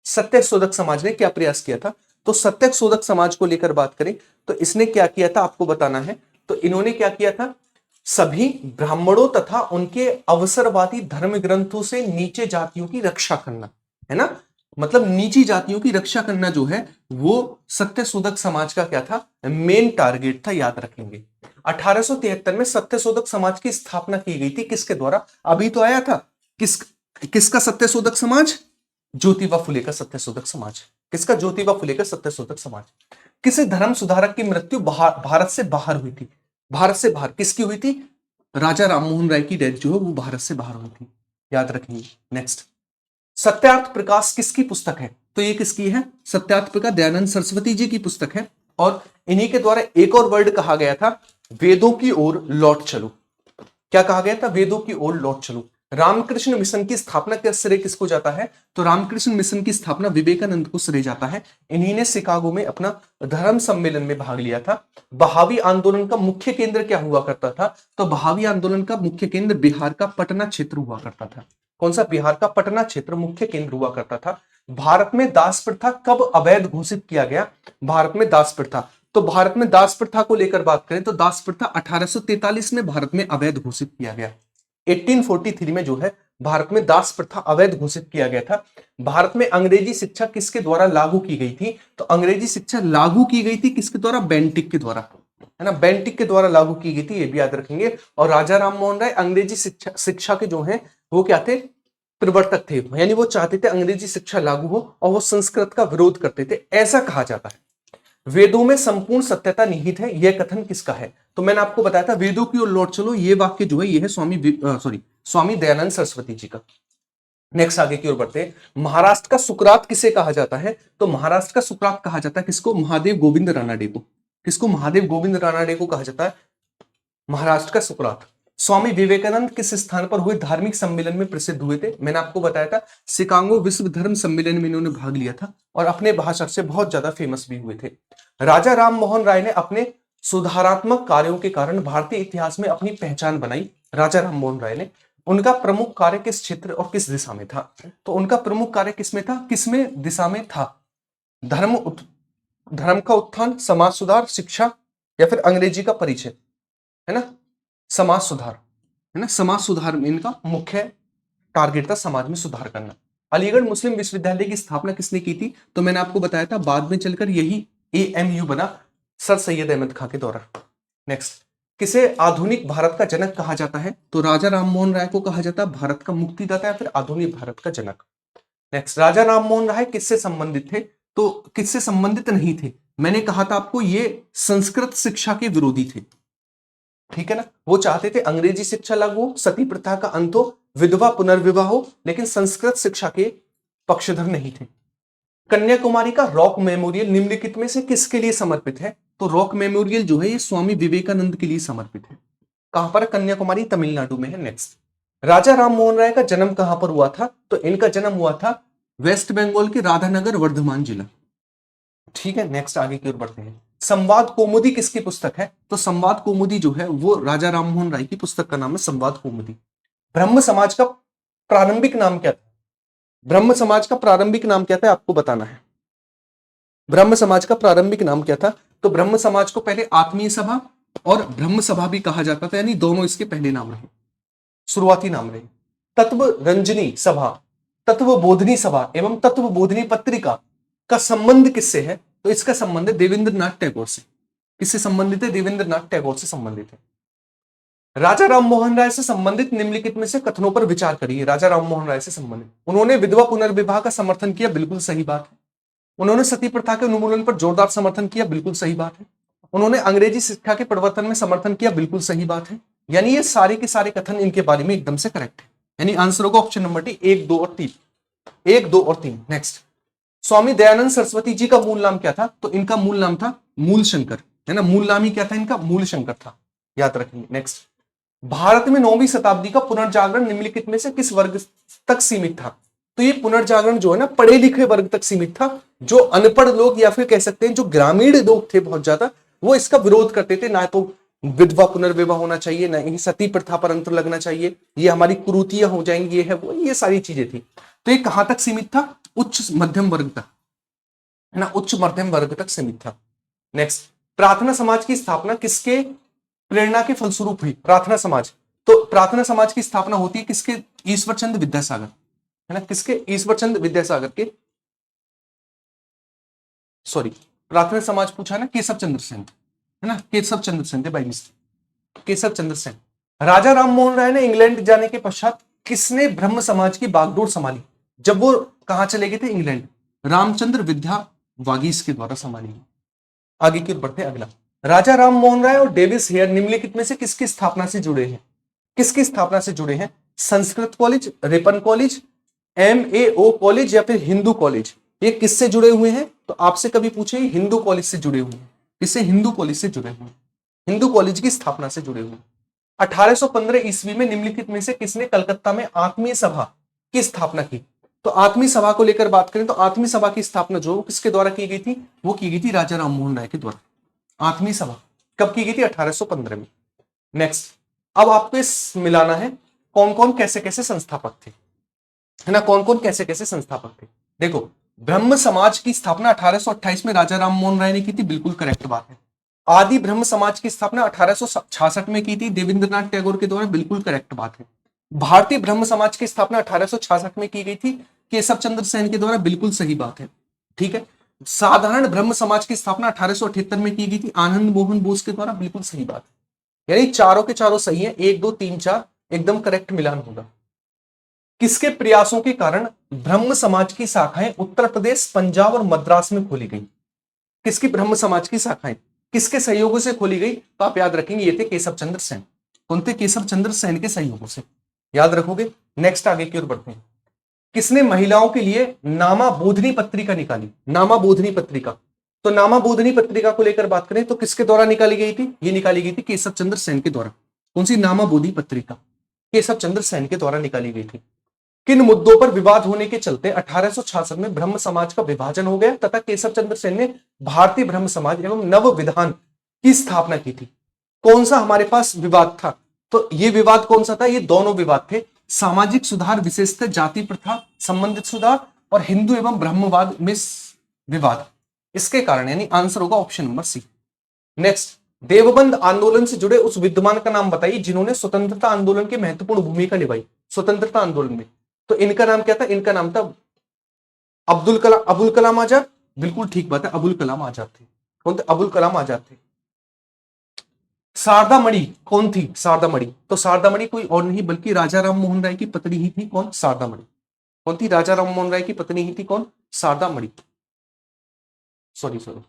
A: सत्यशोधक समाज ने क्या प्रयास किया था? तो सत्यशोधक समाज को लेकर बात करें तो इसने क्या किया था आपको बताना है। तो इन्होंने क्या किया था? सभी ब्राह्मणों तथा उनके अवसरवादी धर्म ग्रंथों से नीचे जातियों की रक्षा करना, है ना, मतलब नीची जातियों की रक्षा करना जो है वो सत्यशोधक समाज का क्या था? मेन टारगेट था, याद रखेंगे। 1873 में सत्यशोधक समाज की स्थापना की गई थी, किसके द्वारा? अभी तो आया था, किसका सत्यशोधक समाज? ज्योतिबा फुले का सत्यशोधक समाज। किसका? ज्योतिबा फुले का सत्यशोधक समाज। किसी धर्म सुधारक की मृत्यु भारत से बाहर हुई थी? भारत से बाहर किसकी हुई थी? राजा राममोहन राय की डेथ जो है वो भारत से बाहर हुई थी, याद रखेंगे। नेक्स्ट, सत्यार्थ प्रकाश किसकी पुस्तक है? तो ये किसकी है? सत्यार्थ प्रकाश दयानंद सरस्वती जी की पुस्तक है। और इन्हीं के द्वारा एक और वर्ड कहा गया था, वेदों की ओर लौट चलो। क्या कहा गया था? वेदों की ओर लौट चलो। रामकृष्ण मिशन की स्थापना का श्रेय किसको जाता है? तो रामकृष्ण मिशन की स्थापना विवेकानंद को श्रेय जाता है। इन्हीं ने शिकागो में अपना धर्म सम्मेलन में भाग लिया था। बहावी आंदोलन का मुख्य केंद्र क्या हुआ करता था? तो बहावी आंदोलन का मुख्य केंद्र बिहार का पटना क्षेत्र हुआ करता था। कौन सा? बिहार का पटना क्षेत्र मुख्य केंद्र हुआ करता था। भारत में दास प्रथा कब अवैध घोषित किया गया? भारत में दास प्रथा, तो भारत में दास प्रथा को लेकर बात करें तो दास प्रथा 1843 में भारत में अवैध घोषित किया गया। 1843 में जो है भारत में दास प्रथा अवैध घोषित किया गया था। भारत में अंग्रेजी शिक्षा किसके द्वारा लागू की गई थी? तो अंग्रेजी शिक्षा लागू की गई थी किसके द्वारा? बेंटिक के द्वारा, है ना, बेंटिक के द्वारा लागू की गई थी, ये भी याद रखेंगे। और राजा राममोहन राय अंग्रेजी शिक्षा के जो है वो क्या थे? प्रवर्तक थे, यानी वो चाहते थे अंग्रेजी शिक्षा लागू हो और वो संस्कृत का विरोध करते थे, ऐसा कहा जाता है। वेदों में संपूर्ण सत्यता निहित है, यह कथन किसका है? तो मैंने आपको बताया था वेदों की ओर लौट चलो, ये वाक्य जो है ये है स्वामी दयानंद सरस्वती जी का। नेक्स्ट आगे की ओर बढ़ते हैं। महाराष्ट्र का सुकरात किसे कहा जाता है? तो महाराष्ट्र का सुकरात कहा जाता है किसको? महादेव गोविंद रानाडे को। किसको? महादेव गोविंद रानाडे को कहा जाता है महाराष्ट्र का सुकरात। स्वामी विवेकानंद किस स्थान पर हुए धार्मिक सम्मेलन में प्रसिद्ध हुए थे? मैंने आपको बताया था शिकागो विश्व धर्म सम्मेलन में इन्होंने भाग लिया था और अपने भाषण से बहुत ज्यादा फेमस भी हुए थे। राजा राममोहन राय ने अपने सुधारात्मक कार्यों के कारण भारतीय इतिहास में अपनी पहचान बनाई। राजा राममोहन राय ने, उनका प्रमुख कार्य किस क्षेत्र और किस दिशा में था? तो उनका प्रमुख कार्य किसमें था? किसमें दिशा में था? धर्म का उत्थान, समाज सुधार, शिक्षा या फिर अंग्रेजी का परिचय, है ना, समाज सुधार, है ना, समाज सुधार में इनका मुख्य टारगेट था, समाज में सुधार करना। अलीगढ़ मुस्लिम विश्वविद्यालय की स्थापना किसने की थी? तो मैंने आपको बताया था बाद में चलकर यही AMU बना सर सैयद अहमद खां के द्वारा। नेक्स्ट, किसे आधुनिक भारत का जनक कहा जाता है? तो राजा राममोहन राय को कहा जाता है भारत का मुक्तिदाता या फिर आधुनिक भारत का जनक। नेक्स्ट, राजा राममोहन राय किससे संबंधित थे? तो किससे संबंधित नहीं थे, मैंने कहा था आपको ये संस्कृत शिक्षा के विरोधी थे, ठीक है ना। वो चाहते थे अंग्रेजी शिक्षा लागू हो, सती प्रथा का अंत हो, विधवा पुनर्विवाह हो, लेकिन संस्कृत शिक्षा के पक्षधर नहीं थे। कन्याकुमारी का रॉक मेमोरियल निम्नलिखित में से किसके लिए समर्पित है? तो रॉक मेमोरियल जो है ये स्वामी विवेकानंद के लिए समर्पित है। कहां पर? कन्याकुमारी, तमिलनाडु में है। नेक्स्ट, राजा राममोहन राय का जन्म कहां पर हुआ था? तो इनका जन्म हुआ था वेस्ट बंगाल के राधानगर वर्धमान जिला, ठीक है। नेक्स्ट, आगे की ओर बढ़ते हैं। संवाद कौमुदी किसकी पुस्तक है? तो संवाद कौमुदी जो है वो राजा राममोहन राय की पुस्तक का नाम है संवाद कौमुदी। ब्रह्म समाज का प्रारंभिक नाम क्या था? ब्रह्म समाज का प्रारंभिक नाम क्या था आपको बताना है। ब्रह्म समाज का प्रारंभिक नाम क्या था? तो ब्रह्म समाज को पहले आत्मीय सभा और ब्रह्म सभा भी कहा जाता था, यानी दोनों इसके पहले नाम रहे, शुरुआती नाम रहे। तत्व रंजनी सभा, तत्व बोधनी सभा एवं तत्व बोधनी पत्रिका का संबंध किससे है? तो इसका संबंध है देवेंद्रनाथ टैगोर से। किससे संबंधित है? देवेंद्रनाथ टैगोर से संबंधित है। राजा राममोहन राय से संबंधित निम्नलिखित में से कथनों पर विचार करिए। राजा राममोहन राय से संबंधित, उन्होंने विधवा पुनर्विवाह का समर्थन किया, बिल्कुल सही बात है। उन्होंने सती प्रथा के उन्मूलन पर जोरदार समर्थन किया, बिल्कुल सही बात है। उन्होंने अंग्रेजी शिक्षा के प्रवर्तन में समर्थन किया, बिल्कुल सही बात है। यानी ये सारे के सारे कथन इनके बारे में एकदम से करेक्ट है, यानी आंसर होगा ऑप्शन नंबर डी, 1, 2 और 3, 1, 2 और 3। नेक्स्ट, स्वामी दयानंद सरस्वती जी का मूल नाम क्या था? तो इनका मूल नाम था मूल शंकर, है ना। मूल नाम ही क्या था इनका? मूल शंकर था, याद रखेंगे। नेक्स्ट, भारत में 9वीं शताब्दी का पुनर्जागरण निम्नलिखित में से किस वर्ग तक सीमित था? तो ये पुनर्जागरण जो है ना पढ़े लिखे वर्ग तक सीमित था। जो अनपढ़ लोग या फिर कह सकते हैं जो ग्रामीण लोग थे बहुत ज्यादा, वो इसका विरोध करते थे। ना तो विधवा पुनर्विवाह होना चाहिए, ना ही सती प्रथा पर अंतर लगना चाहिए, ये हमारी कुरीतियां हो जाएंगी, ये है वो, ये सारी चीजें थी। तो ये कहां तक सीमित था? उच्च मध्यम वर्ग तक, है ना, उच्च मध्यम वर्ग तक सीमित था। नेक्स्ट, प्रार्थना समाज की स्थापना किसके प्रेरणा के फलस्वरूप हुई? प्रार्थना समाज, तो प्रार्थना समाज की स्थापना होती है किसके? ईश्वर चंद्र विद्यासागर, है ना। किसके? ईश्वर चंद्र विद्यासागर के, सॉरी, प्रार्थना समाज पूछा ना, केशव चंद्र सेन, है ना, केशव चंद्र सेन थे बाई मिस्टेक, केशव चंद्र सेन। राजा राममोहन राय ने इंग्लैंड जाने के पश्चात किसने ब्रह्म समाज की बागडोर संभाली? जब वो कहां चले गए थे? इंग्लैंड। रामचंद्र विद्या वागीश के द्वारा संभाली। आगे की ओर बढ़ते हैं। अगला, राजा राममोहन राय और डेविस हेयर निम्नलिखित में से किसकी स्थापना से जुड़े हैं? किसकी स्थापना से जुड़े हैं? Sanskrit college, Ripon college, MAO college या फिर हिंदू कॉलेज? ये किससे जुड़े हुए हैं? तो आपसे कभी पूछे, हिंदू कॉलेज से जुड़े हुए हैं। किससे? हिंदू कॉलेज से जुड़े हुए हैं, हिंदू कॉलेज की स्थापना से जुड़े हुए। 1815 ईस्वी में निम्नलिखित में से किसने कलकत्ता में आत्मीय सभा की स्थापना की? तो आत्मीय सभा को लेकर बात करें तो आत्मीय सभा की स्थापना जो किसके द्वारा की गई थी? वो की गई थी राजा राममोहन राय के द्वारा। आत्मीय सभा कब की गई थी? 1815 में। नेक्स्ट, अब आपको इस मिलाना है कौन कौन कैसे कैसे संस्थापक थे, है ना, कौन कौन कैसे कैसे संस्थापक थे। देखो, ब्रह्म समाज की स्थापना 1828 में राजा राममोहन राय ने की थी, बिल्कुल करेक्ट बात है। आदि ब्रह्म समाज की स्थापना 1866 में की थी देवेंद्रनाथ टैगोर के द्वारा, बिल्कुल करेक्ट बात है। भारतीय ब्रह्म समाज की स्थापना 1866 में की गई थी केशव चंद्र सेन के द्वारा, बिल्कुल सही बात है, ठीक है। साधारण ब्रह्म समाज की स्थापना 1878 में की गई थी आनंद मोहन बोस के द्वारा, बिल्कुल सही बात है। यानी चारों के चारों सही है, 1, 2, 3, 4 एकदम करेक्ट मिलान होगा। किसके प्रयासों के कारण ब्रह्म समाज की शाखाएं उत्तर प्रदेश, पंजाब और मद्रास में खोली गई? किसकी ब्रह्म समाज की शाखाएं किसके सहयोगों से खोली गई? तो आप याद रखेंगे ये थे केशव चंद्र सेन। कौन थे? केशव चंद्र सेन के सहयोगों से, याद रखोगे। नेक्स्ट, आगे की ओर बढ़ते हैं। किसने महिलाओं के लिए नामा बोधनी पत्रिका निकाली? नामा बोधनी पत्रिका, तो नामा बोधनी पत्रिका को लेकर बात करें तो किसके द्वारा निकाली गई थी? ये निकाली गई थी केशव चंद्र सेन के द्वारा। कौन सी नामा बोधनी पत्रिका? केशव चंद्र सेन के द्वारा निकाली गई थी। किन मुद्दों पर विवाद होने के चलते 1866 में ब्रह्म समाज का विभाजन हो गया तथा केशव चंद्र सेन ने भारतीय ब्रह्म समाज एवं नव विधान की स्थापना की थी? कौन सा हमारे पास विवाद था? तो ये विवाद कौन सा था? ये दोनों विवाद थे, सामाजिक सुधार विशेषतः जाति प्रथा संबंधित सुधार और हिंदू एवं ब्रह्मवाद में विवाद। इसके कारण यानी आंसर होगा option number C. Next, Deoband आंदोलन से जुड़े उस विद्वान का नाम बताइए जिन्होंने स्वतंत्रता आंदोलन की महत्वपूर्ण भूमिका निभाई। स्वतंत्रता आंदोलन में तो इनका नाम क्या था? इनका नाम था अबुल कलाम आजाद, बिल्कुल ठीक बात है, अबुल कलाम आजाद थे। कौन थे? अबुल कलाम आजाद थे। शारदा मणि कौन थी? शारदा मणि, तो शारदा मणि कोई और नहीं बल्कि राजा राम मोहन राय की पत्नी ही थी। कौन? शारदा मणि। कौन थी? राजा राम मोहन राय की पत्नी ही थी। कौन? शारदा मणि। सॉरी सॉरी,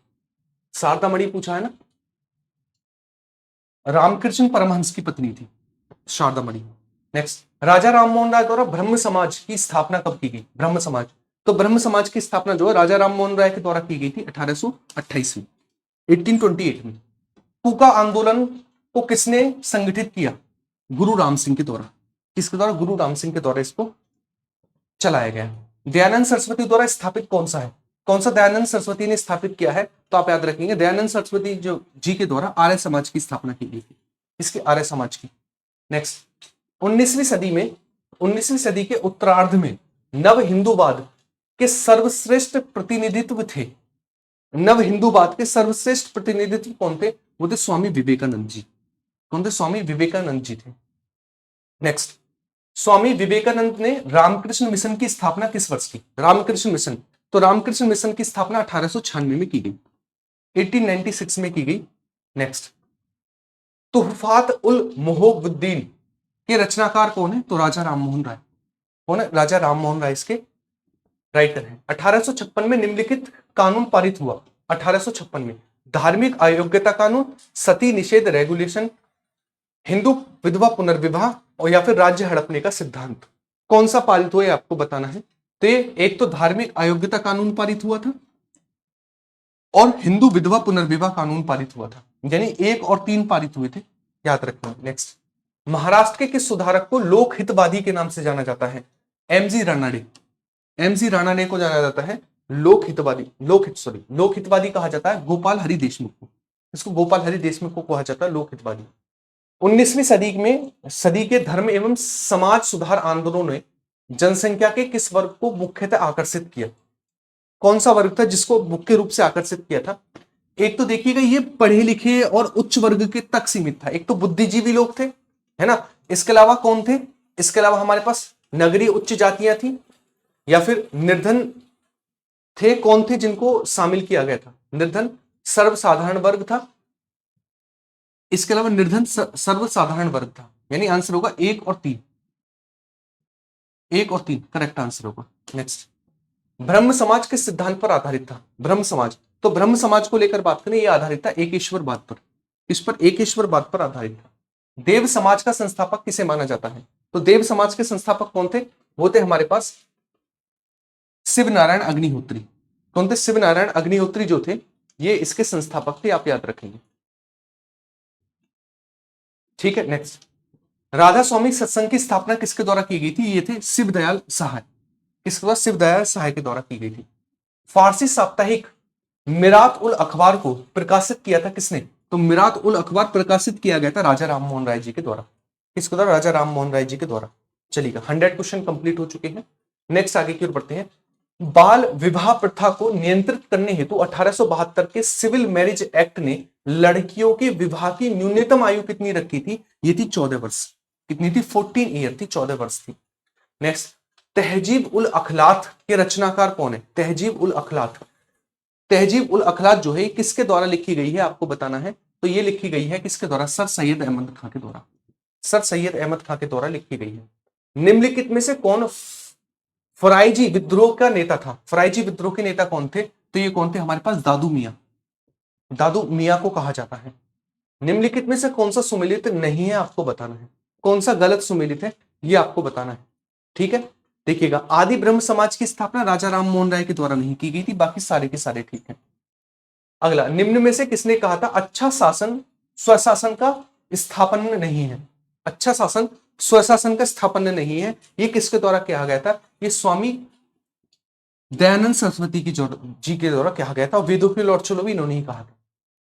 A: शारदा मणि पूछा है ना, रामकृष्ण परमहंस की पत्नी थी शारदा मणि। नेक्स्ट, राजा राम मोहन राय द्वारा ब्रह्म समाज की स्थापना कब की गई? ब्रह्म समाज, तो ब्रह्म समाज की स्थापना जो है राजा राम मोहन राय के द्वारा की गई थी 1828 में, 1828 में। कूका आंदोलन को किसने संगठित किया? गुरु राम सिंह के द्वारा। किसके द्वारा? गुरु राम सिंह के द्वारा इसको चलाया गया। दयानंद सरस्वती द्वारा स्थापित कौन सा है? कौन सा दयानंद सरस्वती ने स्थापित किया है? तो आप याद रखेंगे दयानंद सरस्वती जो जी के द्वारा आर्य समाज की स्थापना की गई थी। इसके आर्य समाज की। नेक्स्ट, 19वीं सदी में, 19वीं सदी के उत्तरार्ध में नव हिंदूवाद के सर्वश्रेष्ठ प्रतिनिधित्व थे। नव हिंदूवाद के सर्वश्रेष्ठ प्रतिनिधित्व कौन थे? वो थे स्वामी विवेकानंद जी। कौन थे? स्वामी विवेकानंद जी थे। नेक्स्ट, स्वामी विवेकानंद ने रामकृष्ण मिशन की स्थापना किस वर्ष की? रामकृष्ण मिशन, तो रामकृष्ण मिशन की स्थापना 1896 में की गई, 1896 में की गई। नेक्स्ट, तुहफात उल मोहब्बुद्दीन के रचनाकार कौन है? तो राजा राम मोहन राय। कौन है? राजा राम मोहन राय इसके राइटर हैं। 1856 में निम्नलिखित कानून पारित हुआ। 1856 में धार्मिक अयोग्यता कानून, सती निषेध रेगुलेशन, हिंदू विधवा पुनर्विवाह और या फिर राज्य हड़पने का सिद्धांत। कौन सा पारित हुआ आपको बताना है। तो एक तो धार्मिक अयोग्यता कानून पारित हुआ था और हिंदू विधवा पुनर्विवाह कानून पारित हुआ था, यानी 1 और 3 पारित हुए थे, याद रखना। नेक्स्ट, महाराष्ट्र के किस सुधारक को लोक हितवादी के नाम से जाना जाता है? एमजी रानाडे। एमजी रानाडे को जाना जाता है लोक हितवादी कहा जाता है गोपाल हरि देशमुख को। इसको गोपाल हरि देशमुख को कहा जाता है लोक हितवादी। 19वीं सदी के धर्म एवं समाज सुधार आंदोलनों ने जनसंख्या के किस वर्ग को मुख्यतः आकर्षित किया? कौन सा वर्ग था जिसको मुख्य रूप से आकर्षित किया था? एक तो देखिएगा ये पढ़े लिखे और उच्च वर्ग के तक सीमित था। एक तो बुद्धिजीवी लोग थे, है ना। इसके अलावा कौन थे? इसके अलावा हमारे पास नगरीय उच्च जातियां थी या फिर निर्धन थे। कौन थे जिनको शामिल किया गया था? निर्धन सर्वसाधारण वर्ग था। इसके अलावा निर्धन सर्वसाधारण वर्ग था, यानी आंसर होगा 1 और 3। 1 और 3 करेक्ट आंसर होगा। नेक्स्ट, ब्रह्म समाज किस सिद्धांत पर आधारित था? ब्रह्म समाज, तो ब्रह्म समाज को लेकर बात करें, यह आधारित था एकेश्वरवाद पर। इस पर एकेश्वरवाद पर आधारित था। देव समाज का संस्थापक किसे माना जाता है? तो देव समाज के संस्थापक कौन थे? वो थे हमारे पास शिव नारायण अग्निहोत्री। कौन थे? शिव नारायण अग्निहोत्री जो थे ये इसके संस्थापक थे, आप याद रखेंगे। ठीक है। नेक्स्ट, राधा स्वामी सत्संग की स्थापना किसके द्वारा की गई थी? ये थे शिवदयाल सहाय। किसके द्वारा? शिवदयाल सहाय के द्वारा की गई थी। फारसी साप्ताहिक मिरात उल अखबार को प्रकाशित किया था किसने? तो मिरात उल अखबार प्रकाशित किया गया था राजा राम मोहन राय जी के द्वारा। किसके द्वारा? राजा राम मोहन राय जी के द्वारा। चलिएगा, 100 क्वेश्चन कंप्लीट हो चुके हैं। नेक्स्ट आगे की ओर बढ़ते हैं। बाल विवाह प्रथा को नियंत्रित करने हेतु 1872 के सिविल मैरिज एक्ट ने लड़कियों के विवाह की न्यूनतम आयु कितनी रखी थी? ये थी 14 वर्ष। कितनी थी? 14 ईयर थी, 14 वर्ष थी। नेक्स्ट, तहजीब उल अखलात के रचनाकार कौन है? तहजीब उल अखलात, तहजीब उल अखलात जो है किसके द्वारा लिखी गई है आपको बताना है। तो ये लिखी गई है किसके द्वारा? सर सैयद अहमद खां के द्वारा। सर सैयद अहमद खां के द्वारा लिखी गई है। निम्नलिखित में से कौन फराइजी विद्रोह का नेता था? फराइजी विद्रोह के नेता कौन थे? तो ये कौन थे? हमारे पास दादू मियां। दादू मियां को कहा जाता है। निम्नलिखित में से कौन सा सुमेलित नहीं है आपको बताना है। कौन सा गलत सुमेलित है ये आपको बताना है। ठीक है, देखिएगा, आदि ब्रह्म समाज की स्थापना राजा राम मोहन राय के द्वारा नहीं की गई थी, बाकी सारे के सारे ठीक है। अगला, निम्न में से किसने कहा था अच्छा शासन स्वशासन का स्थापन नहीं है? अच्छा शासन स्वशासन का स्थापन नहीं है, ये किसके द्वारा कहा गया था? ये स्वामी दयानंद सरस्वती जी के द्वारा कहा गया था। वेदों की लौट चलो भी इन्होंने ही कहा था।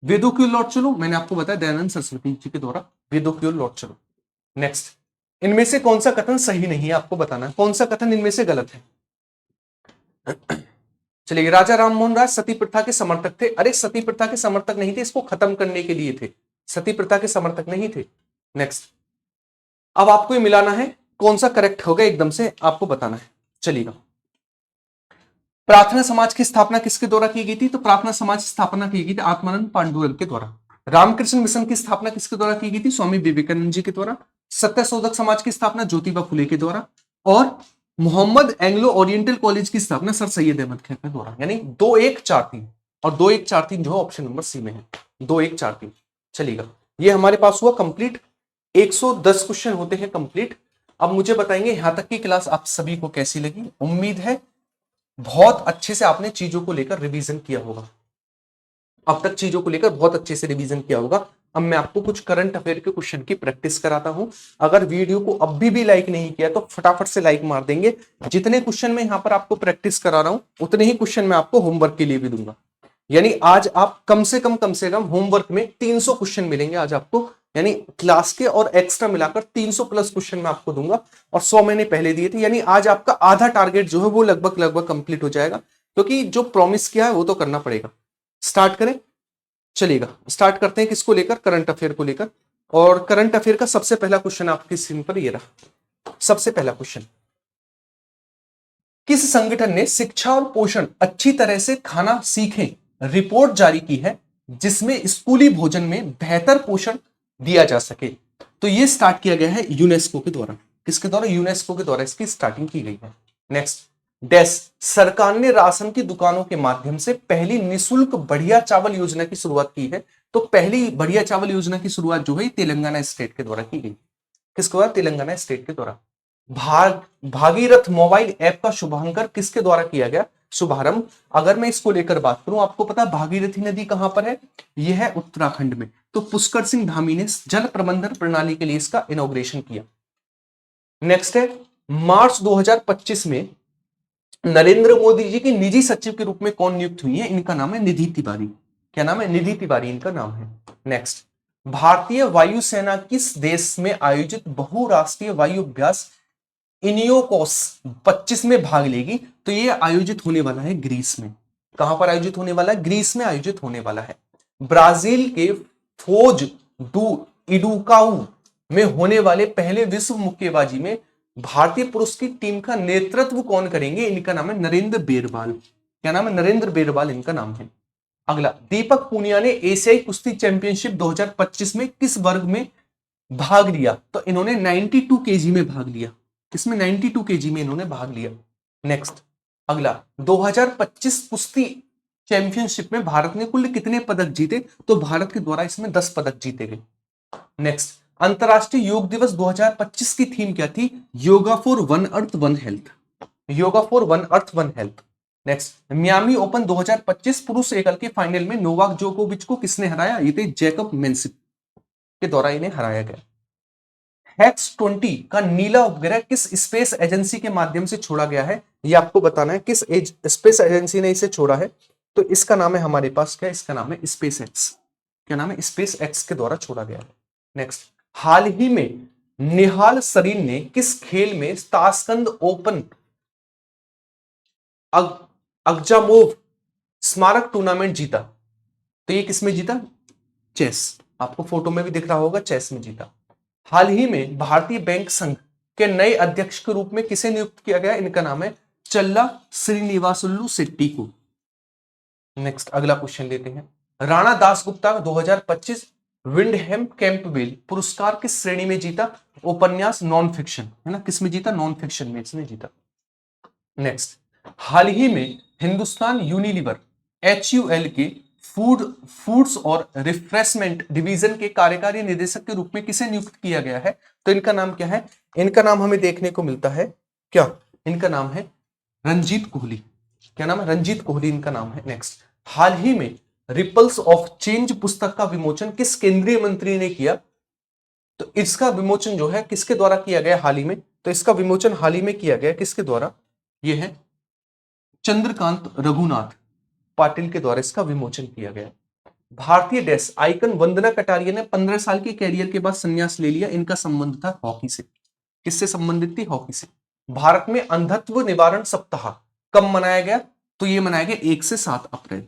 A: वेदों की लौट चलो मैंने आपको बताया दयानंद सरस्वती जी के द्वारा वेदों की लौट चलो। नेक्स्ट, इनमें से कौन सा कथन सही नहीं है आपको बताना है। कौन सा कथन इनमें से गलत है? चलिए, राजा राम मोहन राय सती प्रथा के समर्थक थे। अरे सती प्रथा के समर्थक नहीं थे, इसको खत्म करने के लिए थे, सती प्रथा के समर्थक नहीं थे। नेक्स्ट, अब आपको ये मिलाना है कौन सा करेक्ट होगा, एकदम से आपको बताना है। चलिएगा, प्रार्थना समाज की स्थापना किसके द्वारा की गई थी? तो प्रार्थना समाज की स्थापना की गई थी आत्मानंद पांडुरंग के द्वारा। रामकृष्ण मिशन की स्थापना किसके द्वारा की गई थी? स्वामी विवेकानंद जी के द्वारा। सत्यशोधक समाज की स्थापना ज्योतिबा फुले के द्वारा। और मोहम्मद एंग्लो ओरिएंटल कॉलेज की स्थापना सर सैयद अहमद खान के द्वारा। यानी 2 1 4 3 और 2 1 4 3 जो है ऑप्शन नंबर सी में है। 2 1 4 3 चलेगा। ये हमारे पास हुआ कंप्लीट। 110 क्वेश्चन होते हैं कंप्लीट। अब मुझे बताएंगे यहां तक की क्लास आप सभी को कैसी लगी। उम्मीद है बहुत अच्छे से आपने चीजों को लेकर रिवीजन किया होगा। अब तक चीजों को लेकर बहुत अच्छे से रिवीजन किया होगा। अब मैं आपको कुछ करंट अफेयर के क्वेश्चन की प्रैक्टिस कराता हूं। अगर वीडियो को अभी भी लाइक नहीं किया तो फटाफट से लाइक मार देंगे। जितने क्वेश्चन मैं यहां पर आपको प्रैक्टिस करा रहा हूं उतने ही क्वेश्चन मैं आपको होमवर्क के लिए भी दूंगा। यानी आज आप कम से कम होमवर्क में 300 क्वेश्चन मिलेंगे आज आपको। यानी क्लास के और एक्स्ट्रा मिलाकर 300 प्लस क्वेश्चन मैं आपको दूंगा और 100 मैंने पहले दिए थे। यानी आज आपका आधा टारगेट जो है वो लगभग कंप्लीट हो जाएगा, क्योंकि जो प्रॉमिस किया है वो तो करना पड़ेगा। स्टार्ट करें, चलिएगा स्टार्ट करते हैं। किसको लेकर? करंट अफेयर को लेकर। और करंट अफेयर का सबसे पहला क्वेश्चन आपकी स्क्रीन पर ये रहा। सबसे पहला क्वेश्चन, किस संगठन ने शिक्षा और पोषण अच्छी तरह से खाना सीखें रिपोर्ट जारी की है जिसमें स्कूली भोजन में बेहतर पोषण दिया जा सके? तो ये स्टार्ट किया गया है यूनेस्को के द्वारा। किसके द्वारा? यूनेस्को के द्वारा इसकी स्टार्टिंग की गई है। नेक्स्ट, डैश सरकार ने राशन की दुकानों के माध्यम से पहली निशुल्क बढ़िया चावल योजना की शुरुआत की है। तो पहली बढ़िया चावल योजना की शुरुआत जो है तेलंगाना स्टेट के द्वारा की गई। किसके द्वारा? तेलंगाना स्टेट के द्वारा। भागीरथ मोबाइल ऐप का शुभारंभ किसके द्वारा किया गया? शुभारंभ, अगर मैं इसको लेकर बात करूं, आपको पता भागीरथी नदी कहां पर है? यह है उत्तराखंड में। तो पुष्कर सिंह धामी ने जल प्रबंधन प्रणाली के लिए इसका इनॉग्रेशन किया। नेक्स्ट है, मार्च 2025 में नरेंद्र मोदी जी की निजी सचिव के रूप में कौन नियुक्त हुई है? इनका नाम है निधि तिवारी। क्या नाम है? निधि तिवारी इनका नाम है। नेक्स्ट, भारतीय वायुसेना किस देश में आयोजित बहुराष्ट्रीय वायु अभ्यास इनियोकोस 25 में भाग लेगी? तो ये आयोजित होने वाला है ग्रीस में। कहां पर आयोजित होने वाला है? ग्रीस में आयोजित होने वाला है। ब्राजील के फोज डू इडुकाउ में होने वाले पहले विश्व मुक्केबाजी में भारतीय पुरुष की टीम का नेतृत्व कौन करेंगे? इनका नाम है नरेंद्र बेरवाल। क्या नाम है? नरेंद्र बेरवाल इनका नाम है। अगला, दीपक पूनिया ने एशियाई कुश्ती चैंपियनशिप 2025 में किस वर्ग में भाग लिया? तो इन्होंने 92 केजी में भाग लिया। इसमें 92 केजी में इन्होंने भाग लिया। नेक्स्ट, अगला, 2025 कुश्ती चैंपियनशिप में भारत ने कुल कितने पदक जीते? तो भारत के द्वारा इसमें 10 पदक जीते गए। नेक्स्ट, अंतरराष्ट्रीय योग दिवस 2025 की थीम क्या थी? Yoga for one earth one health. Yoga for one earth one health. Next, Miami open 2025 पुरुष एकल के फाइनल में नोवाक जोकोविच को किसने हराया? ये थे जैकब मेंसिप के द्वारा इन्हें हराया गया। हेक्स 20 का नीला उपग्रह किस स्पेस एजेंसी के माध्यम से छोड़ा गया है? ये आपको बताना है किस स्पेस एजेंसी ने इसे छोड़ा है। तो इसका नाम है हमारे पास क्या? इसका नाम है स्पेस एक्स। क्या नाम है? स्पेस एक्स के द्वारा छोड़ा गया है। नेक्स्ट, हाल ही में निहाल सरीन ने किस खेल में ताशकंद ओपन अगजामोव स्मारक टूर्नामेंट जीता? तो ये किसमें जीता? चेस। आपको फोटो में भी दिख रहा होगा, चेस में जीता। हाल ही में भारतीय बैंक संघ के नए अध्यक्ष के रूप में किसे नियुक्त किया गया? इनका नाम है चल्ला श्रीनिवासुलु शेट्टी को। नेक्स्ट, अगला क्वेश्चन लेते हैं। राणा दासगुप्ता 2025 विंडहेम कैंपबेल पुरस्कार किस श्रेणी में जीता? उपन्यास नॉन फिक्शन, है ना? किसमें जीता? नॉन फिक्शन में इसने जीता। नेक्स्ट, हाल ही में हिंदुस्तान यूनिलीवर HUL के फूड्स और रिफ्रेशमेंट डिवीजन के कार्यकारी निदेशक के रूप में किसे नियुक्त किया गया है? तो इनका नाम क्या है? इनका नाम हमें देखने को मिलता है क्या? इनका नाम है रंजीत कोहली। क्या नाम है? रंजीत कोहली इनका नाम है। नेक्स्ट, हाल ही में रिपल्स ऑफ चेंज पुस्तक का विमोचन किस केंद्रीय मंत्री ने किया? तो इसका विमोचन जो है किसके द्वारा किया गया हाल ही में? तो इसका विमोचन हाल ही में किया गया किसके द्वारा? यह है चंद्रकांत रघुनाथ पाटिल के द्वारा इसका विमोचन किया गया। भारतीय डैश आइकन वंदना कटारिया ने 15 साल के कैरियर के बाद संन्यास ले लिया। इनका संबंध था हॉकी से। किससे संबंधित थी? हॉकी से। भारत में अंधत्व निवारण सप्ताह कब मनाया गया? तो ये मनाया गया 1 से 7 अप्रैल।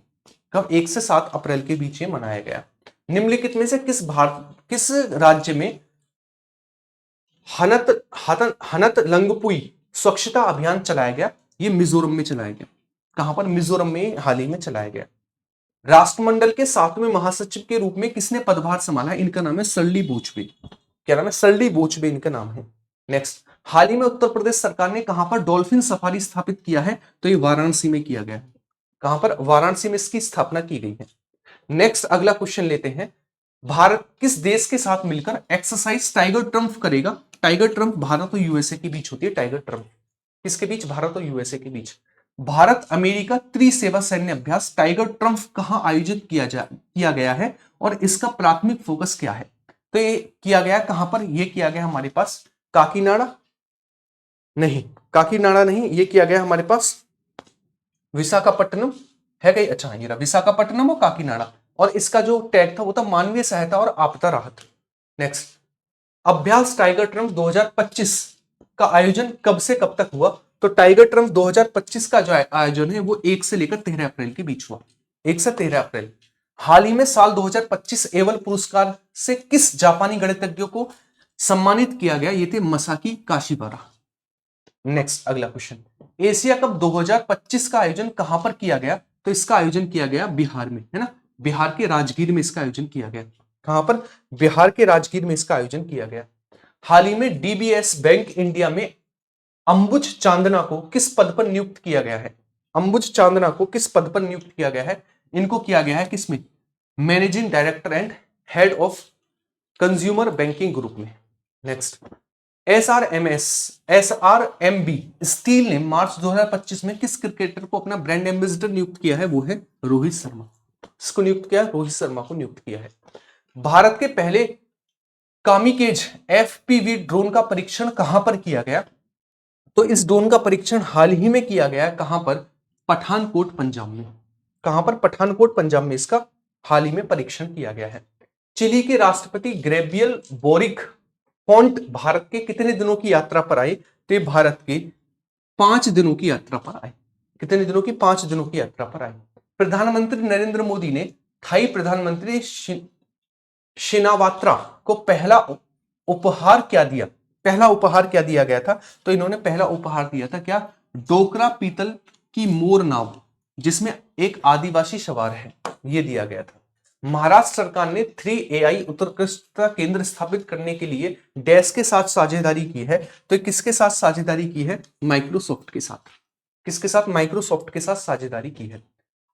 A: कब? 1 से 7 अप्रैल के बीच ये मनाया गया। निम्नलिखित में से किस राज्य में हनत लंगपुई स्वच्छता अभियान चलाया गया? ये मिजोरम में चलाया गया। कहां पर? मिजोरम में हाल ही में चलाया गया। राष्ट्रमंडल के 7वें महासचिव के रूप में किसने पदभार संभाला? इनका नाम है सरली बोचबे। क्या नाम है? सरली बोचबे इनका नाम है। नेक्स्ट, हाल ही में उत्तर प्रदेश सरकार ने कहां पर डॉल्फिन सफारी स्थापित किया है? तो ये वाराणसी में किया गया है। कहां पर? वाराणसी में इसकी स्थापना की गई है। नेक्स्ट अगला क्वेश्चन लेते हैं, भारत किस देश के साथ मिलकर एक्सरसाइज टाइगर ट्रम्प करेगा? टाइगर ट्रम्प भारत और यूएसए के बीच होती है। टाइगर ट्रम्प किसके बीच? भारत और यूएसए के बीच। भारत अमेरिका त्रिसेवा सैन्य अभ्यास टाइगर ट्रम्प कहां आयोजित किया गया है और इसका प्राथमिक फोकस क्या है? तो ये किया गया कहां पर? ये किया गया हमारे पास काकीनाडा नहीं, काकीनाडा नहीं, ये किया गया हमारे पास विशाखापट्टनम है कहीं? अच्छा ये रहा, विशाखापट्टनम और काकीनाडा। और इसका जो टैग था वो था मानवीय सहायता और आपदा राहत। नेक्स्ट, अभ्यास टाइगर ट्रम्प 2025 का आयोजन कब से कब तक हुआ? तो टाइगर ट्रम्प 2025 का जो आयोजन है वो 1 से लेकर 13 अप्रैल के बीच हुआ। 1 से 13 अप्रैल। हाल ही में साल 2025 एवल पुरस्कार से किस जापानी गणितज्ञ को सम्मानित किया गया? ये थे मसाकी काशिबारा। नेक्स्ट अगला क्वेश्चन, एशिया कप 2025 का आयोजन कहां पर किया गया? तो इसका आयोजन किया गया बिहार में, है ना? बिहार के राजगीर में इसका आयोजन किया गया। कहां पर? बिहार के राजगीर में इसका आयोजन किया गया। हाल ही में डीबीएस बैंक इंडिया में अंबुज चांदना को किस पद पर नियुक्त किया गया है? अंबुज चांदना को किस पद पर नियुक्त किया गया है? इनको किया गया है किसमें? Managing director and head of consumer banking group में। नेक्स्ट, एसआरएमबी स्टील ने मार्च 2025 में किस क्रिकेटर को अपना ब्रांड एम्बेसडर नियुक्त किया है? वो है रोहित शर्मा। इसको नियुक्त किया? रोहित शर्मा को नियुक्त किया है। भारत के पहले कामिकेज एफपीवी ड्रोन का परीक्षण कहां पर किया गया? तो इस ड्रोन का परीक्षण हाल ही में किया गया। कहां पर? पठानकोट पंजाब में। कहां पर? पठानकोट पंजाब में इसका हाल ही में परीक्षण किया गया है। चिली के राष्ट्रपति गैब्रियल बोरिक फोंट भारत के कितने दिनों की यात्रा पर आए? तो ये भारत के 5 दिनों की यात्रा पर आए। कितने दिनों की? 5 दिनों की यात्रा पर आए। प्रधानमंत्री नरेंद्र मोदी ने थाई प्रधानमंत्री शिनावात्रा को पहला उपहार क्या दिया? पहला उपहार क्या दिया गया था? तो इन्होंने पहला उपहार दिया था क्या? डोकरा पीतल की मोर नाव जिसमें एक आदिवासी सवार है, यह दिया गया था। महाराष्ट्र सरकार ने 3AI उत्कृष्टता केंद्र स्थापित करने के लिए डैश के साथ साझेदारी की है। तो किसके साथ साझेदारी की है? माइक्रोसॉफ्ट के साथ। किसके साथ? माइक्रोसॉफ्ट के साथ साझेदारी की है।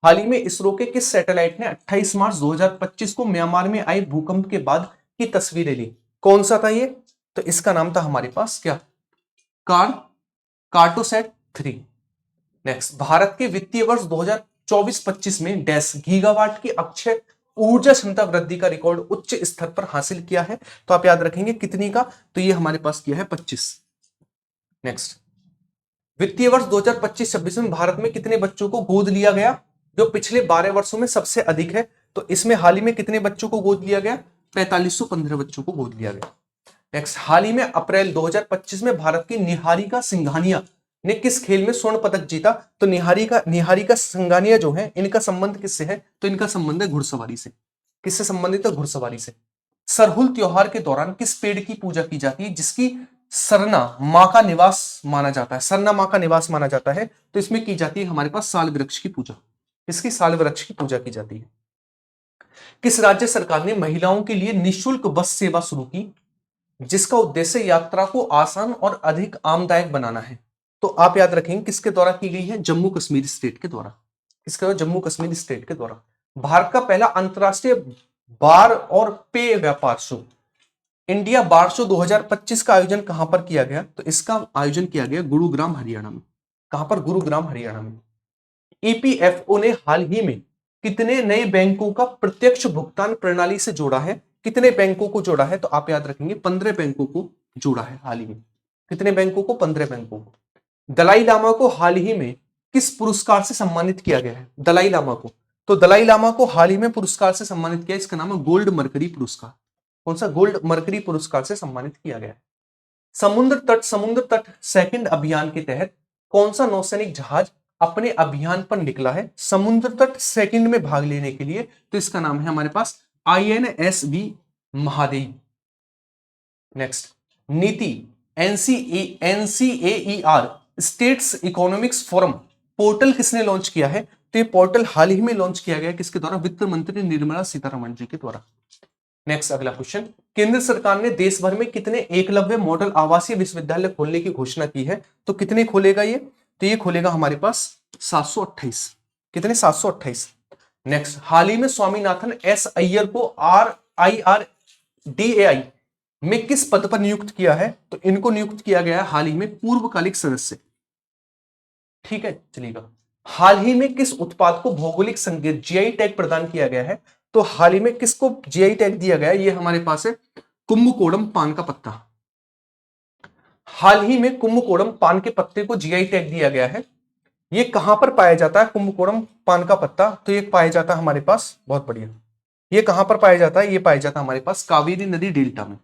A: हाल ही में इसरो के किस सैटेलाइट ने 28 मार्च 2025 को म्यांमार में आए भूकंप के बाद की तस्वीरें ली? कौन सा था ये? तो इसका नाम था हमारे पास क्या? कार्टोसैट 3। नेक्स्ट, भारत के वित्तीय वर्ष 2024-25 में डैश गीगावाट की अक्षय ऊर्जा क्षमता वृद्धि का रिकॉर्ड उच्च स्तर पर हासिल किया है। तो आप याद रखेंगे कितनी का? तो ये हमारे पास किया है 25। नेक्स्ट, वित्तीय वर्ष 2025-26 में भारत में कितने बच्चों को गोद लिया गया? जो पिछले 12 वर्षों में सबसे अधिक है। तो इसमें हाल ही में कितने बच्चों को गोद लिया गया? 4515 बच्चों को गोद लिया गया। नेक्स्ट, हाल ही में अप्रैल 2025 में भारत की निहारिका सिंघानिया ने किस खेल में स्वर्ण पदक जीता? तो निहारिका सिंघानिया जो है, इनका संबंध किससे है? तो इनका संबंध है घुड़सवारी से। किससे संबंधित है? घुड़सवारी से। सरहुल त्योहार के दौरान किस पेड़ की पूजा की जाती है जिसकी सरना मां का निवास माना जाता है? सरना मां का निवास माना जाता है। तो इसमें की जाती है हमारे पास साल वृक्ष की पूजा। इसकी साल वृक्ष की पूजा की जाती है। किस राज्य सरकार ने महिलाओं के लिए निःशुल्क बस सेवा शुरू की जिसका उद्देश्य यात्रा को आसान और अधिक आमदायक बनाना है? तो आप याद रखेंगे किसके द्वारा की गई है? जम्मू कश्मीर स्टेट के द्वारा। किसके द्वारा? जम्मू कश्मीर स्टेट के द्वारा। भारत का पहला अंतरराष्ट्रीय बार और पेय व्यापार शो इंडिया बार शो 2025 का आयोजन कहां पर किया गया? तो इसका आयोजन किया गया गुरुग्राम हरियाणा में। कहां पर? गुरुग्राम हरियाणा में। ईपीएफओ ने हाल ही में कितने नए बैंकों का प्रत्यक्ष भुगतान प्रणाली से जोड़ा है? कितने बैंकों को जोड़ा है? तो आप याद रखेंगे 15 बैंकों को जोड़ा है हाल ही में। कितने बैंकों को? 15 बैंकों को। दलाई लामा को हाल ही में किस पुरस्कार से सम्मानित किया गया है? दलाई लामा को, तो दलाई लामा को हाल ही में पुरस्कार से सम्मानित किया, इसका नाम है गोल्ड मरकरी पुरस्कार। कौन सा? गोल्ड मरकरी पुरस्कार से सम्मानित किया गया है। समुद्र तट सेकंड अभियान के तहत कौन सा नौसैनिक जहाज अपने अभियान पर निकला है समुद्र तट सेकंड में भाग लेने के लिए? तो इसका नाम है हमारे पास INSV महादेव। नेक्स्ट, नीति NCAER states economics forum portal किसने लॉन्च किया है? तो ये पोर्टल हाल ही में लॉन्च किया गया है, किसके द्वारा? वित्त मंत्री निर्मला सीतारमण जी के द्वारा। नेक्स्ट अगला क्वेश्चन, केंद्र सरकार ने देश भर में कितने एकलव्य मॉडल आवासीय विश्वविद्यालय खोलने की घोषणा की है? तो कितने खोलेगा ये? तो ये खोलेगा हमारे पास 728। कितने? 728। नेक्स्ट, हाल ही में स्वामीनाथन एस अय्यर को RIRDAI में किस पद पर नियुक्त किया है? तो इनको नियुक्त किया गया है हाल ही में पूर्वकालिक सदस्य। ठीक है, चलिएगा। हाल ही में किस उत्पाद को भौगोलिक संकेत GI टैग प्रदान किया गया है? तो हाल ही में किसको GI टैग दिया गया है? ये हमारे पास है कुंभकोणम पान का पत्ता। हाल ही में कुंभकोणम पान के पत्ते को GI टैग दिया गया है। ये कहां पर पाया जाता है कुंभकोणम पान का पत्ता? तो ये पाया जाता है हमारे पास, बहुत बढ़िया, ये कहां पर पाया जाता है? ये पाया जाता है हमारे पास कावेरी नदी डेल्टा में।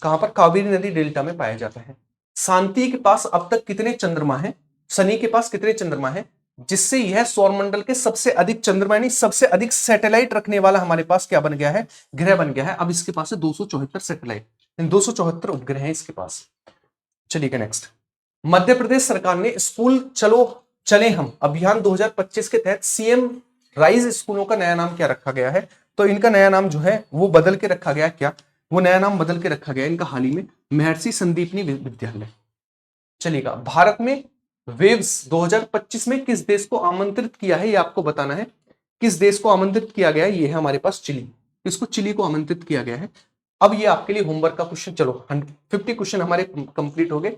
A: कहां पर? कावेरी नदी डेल्टा में पाया जाता है। शांति के पास अब तक कितने चंद्रमा हैं? शनि के पास कितने चंद्रमा हैं, जिससे यह सौरमंडल के सबसे अधिक चंद्रमा यानी सबसे अधिक सैटेलाइट रखने वाला हमारे पास क्या बन गया है? ग्रह बन गया है। अब इसके पास है 274 सैटेलाइट, 274 उपग्रह हैं इसके पास। चलिए नेक्स्ट, मध्य प्रदेश सरकार ने स्कूल चलो चले हम अभियान 2025 के तहत CM राइज स्कूलों का नया नाम क्या रखा गया है? तो इनका नया नाम जो है वो बदल के रखा गया। क्या वो नया नाम बदल के रखा गया इनका हाल ही में? महर्षि संदीपनी विद्यालय। चलिएगा, भारत में वेव्स 2025 में किस देश को आमंत्रित किया है? ये आपको बताना है। किस देश को आमंत्रित किया गया है? ये है हमारे पास चिली। इसको चिली को आमंत्रित किया गया है। अब ये आपके लिए होमवर्क का क्वेश्चन, चलो 50 क्वेश्चन हमारे कंप्लीट हो गए।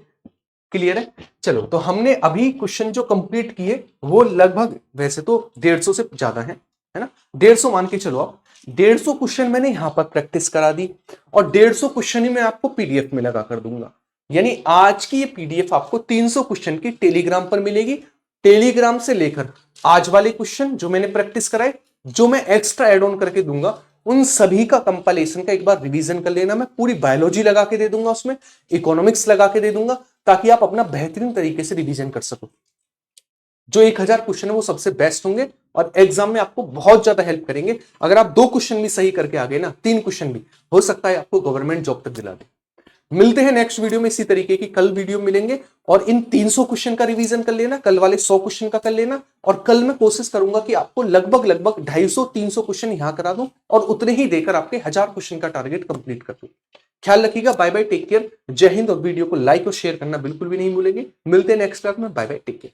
A: क्लियर है? चलो, तो हमने अभी क्वेश्चन जो कंप्लीट किए वो लगभग, वैसे तो 150 से ज्यादा है ना, 150 मान के चलो आप। 150 क्वेश्चन मैंने यहां पर प्रैक्टिस करा दी और 150 क्वेश्चन ही मैं आपको PDF में लगा कर दूंगा। यानी आज की ये PDF आपको 300 क्वेश्चन की टेलीग्राम पर मिलेगी। टेलीग्राम से लेकर आज वाले क्वेश्चन जो मैंने प्रैक्टिस कराए, जो मैं एक्स्ट्रा एड ऑन करके दूंगा, उन सभी का कंपाइलेशन का एक बार रिवीजन कर लेना। मैं पूरी बायोलॉजी लगा के दे दूंगा, उसमें इकोनॉमिक्स लगा के दे दूंगा, ताकि आप अपना बेहतरीन तरीके से रिवीजन कर सको। जो 1000 क्वेश्चन है वो सबसे बेस्ट होंगे और एग्जाम में आपको बहुत ज्यादा हेल्प करेंगे। अगर आप 2 क्वेश्चन भी सही करके आ गए ना, 3 क्वेश्चन भी, हो सकता है आपको गवर्नमेंट जॉब तक दिला दे। मिलते हैं नेक्स्ट वीडियो में इसी तरीके की। कल वीडियो मिलेंगे और इन 300 क्वेश्चन का रिवीजन कर लेना, कल वाले 100 क्वेश्चन का कर लेना। और कल मैं कोशिश करूंगा कि आपको लगभग 250-300 क्वेश्चन यहां करा दूं और उतने ही देकर आपके 1000 क्वेश्चन का टारगेट कंप्लीट कर दूं। ख्याल रखिएगा। बाय बाय, टेक केयर, जय हिंद। और वीडियो को लाइक और शेयर करना बिल्कुल भी नहीं भूलेंगे। मिलते हैं नेक्स्ट क्लास में। Bye bye, take care.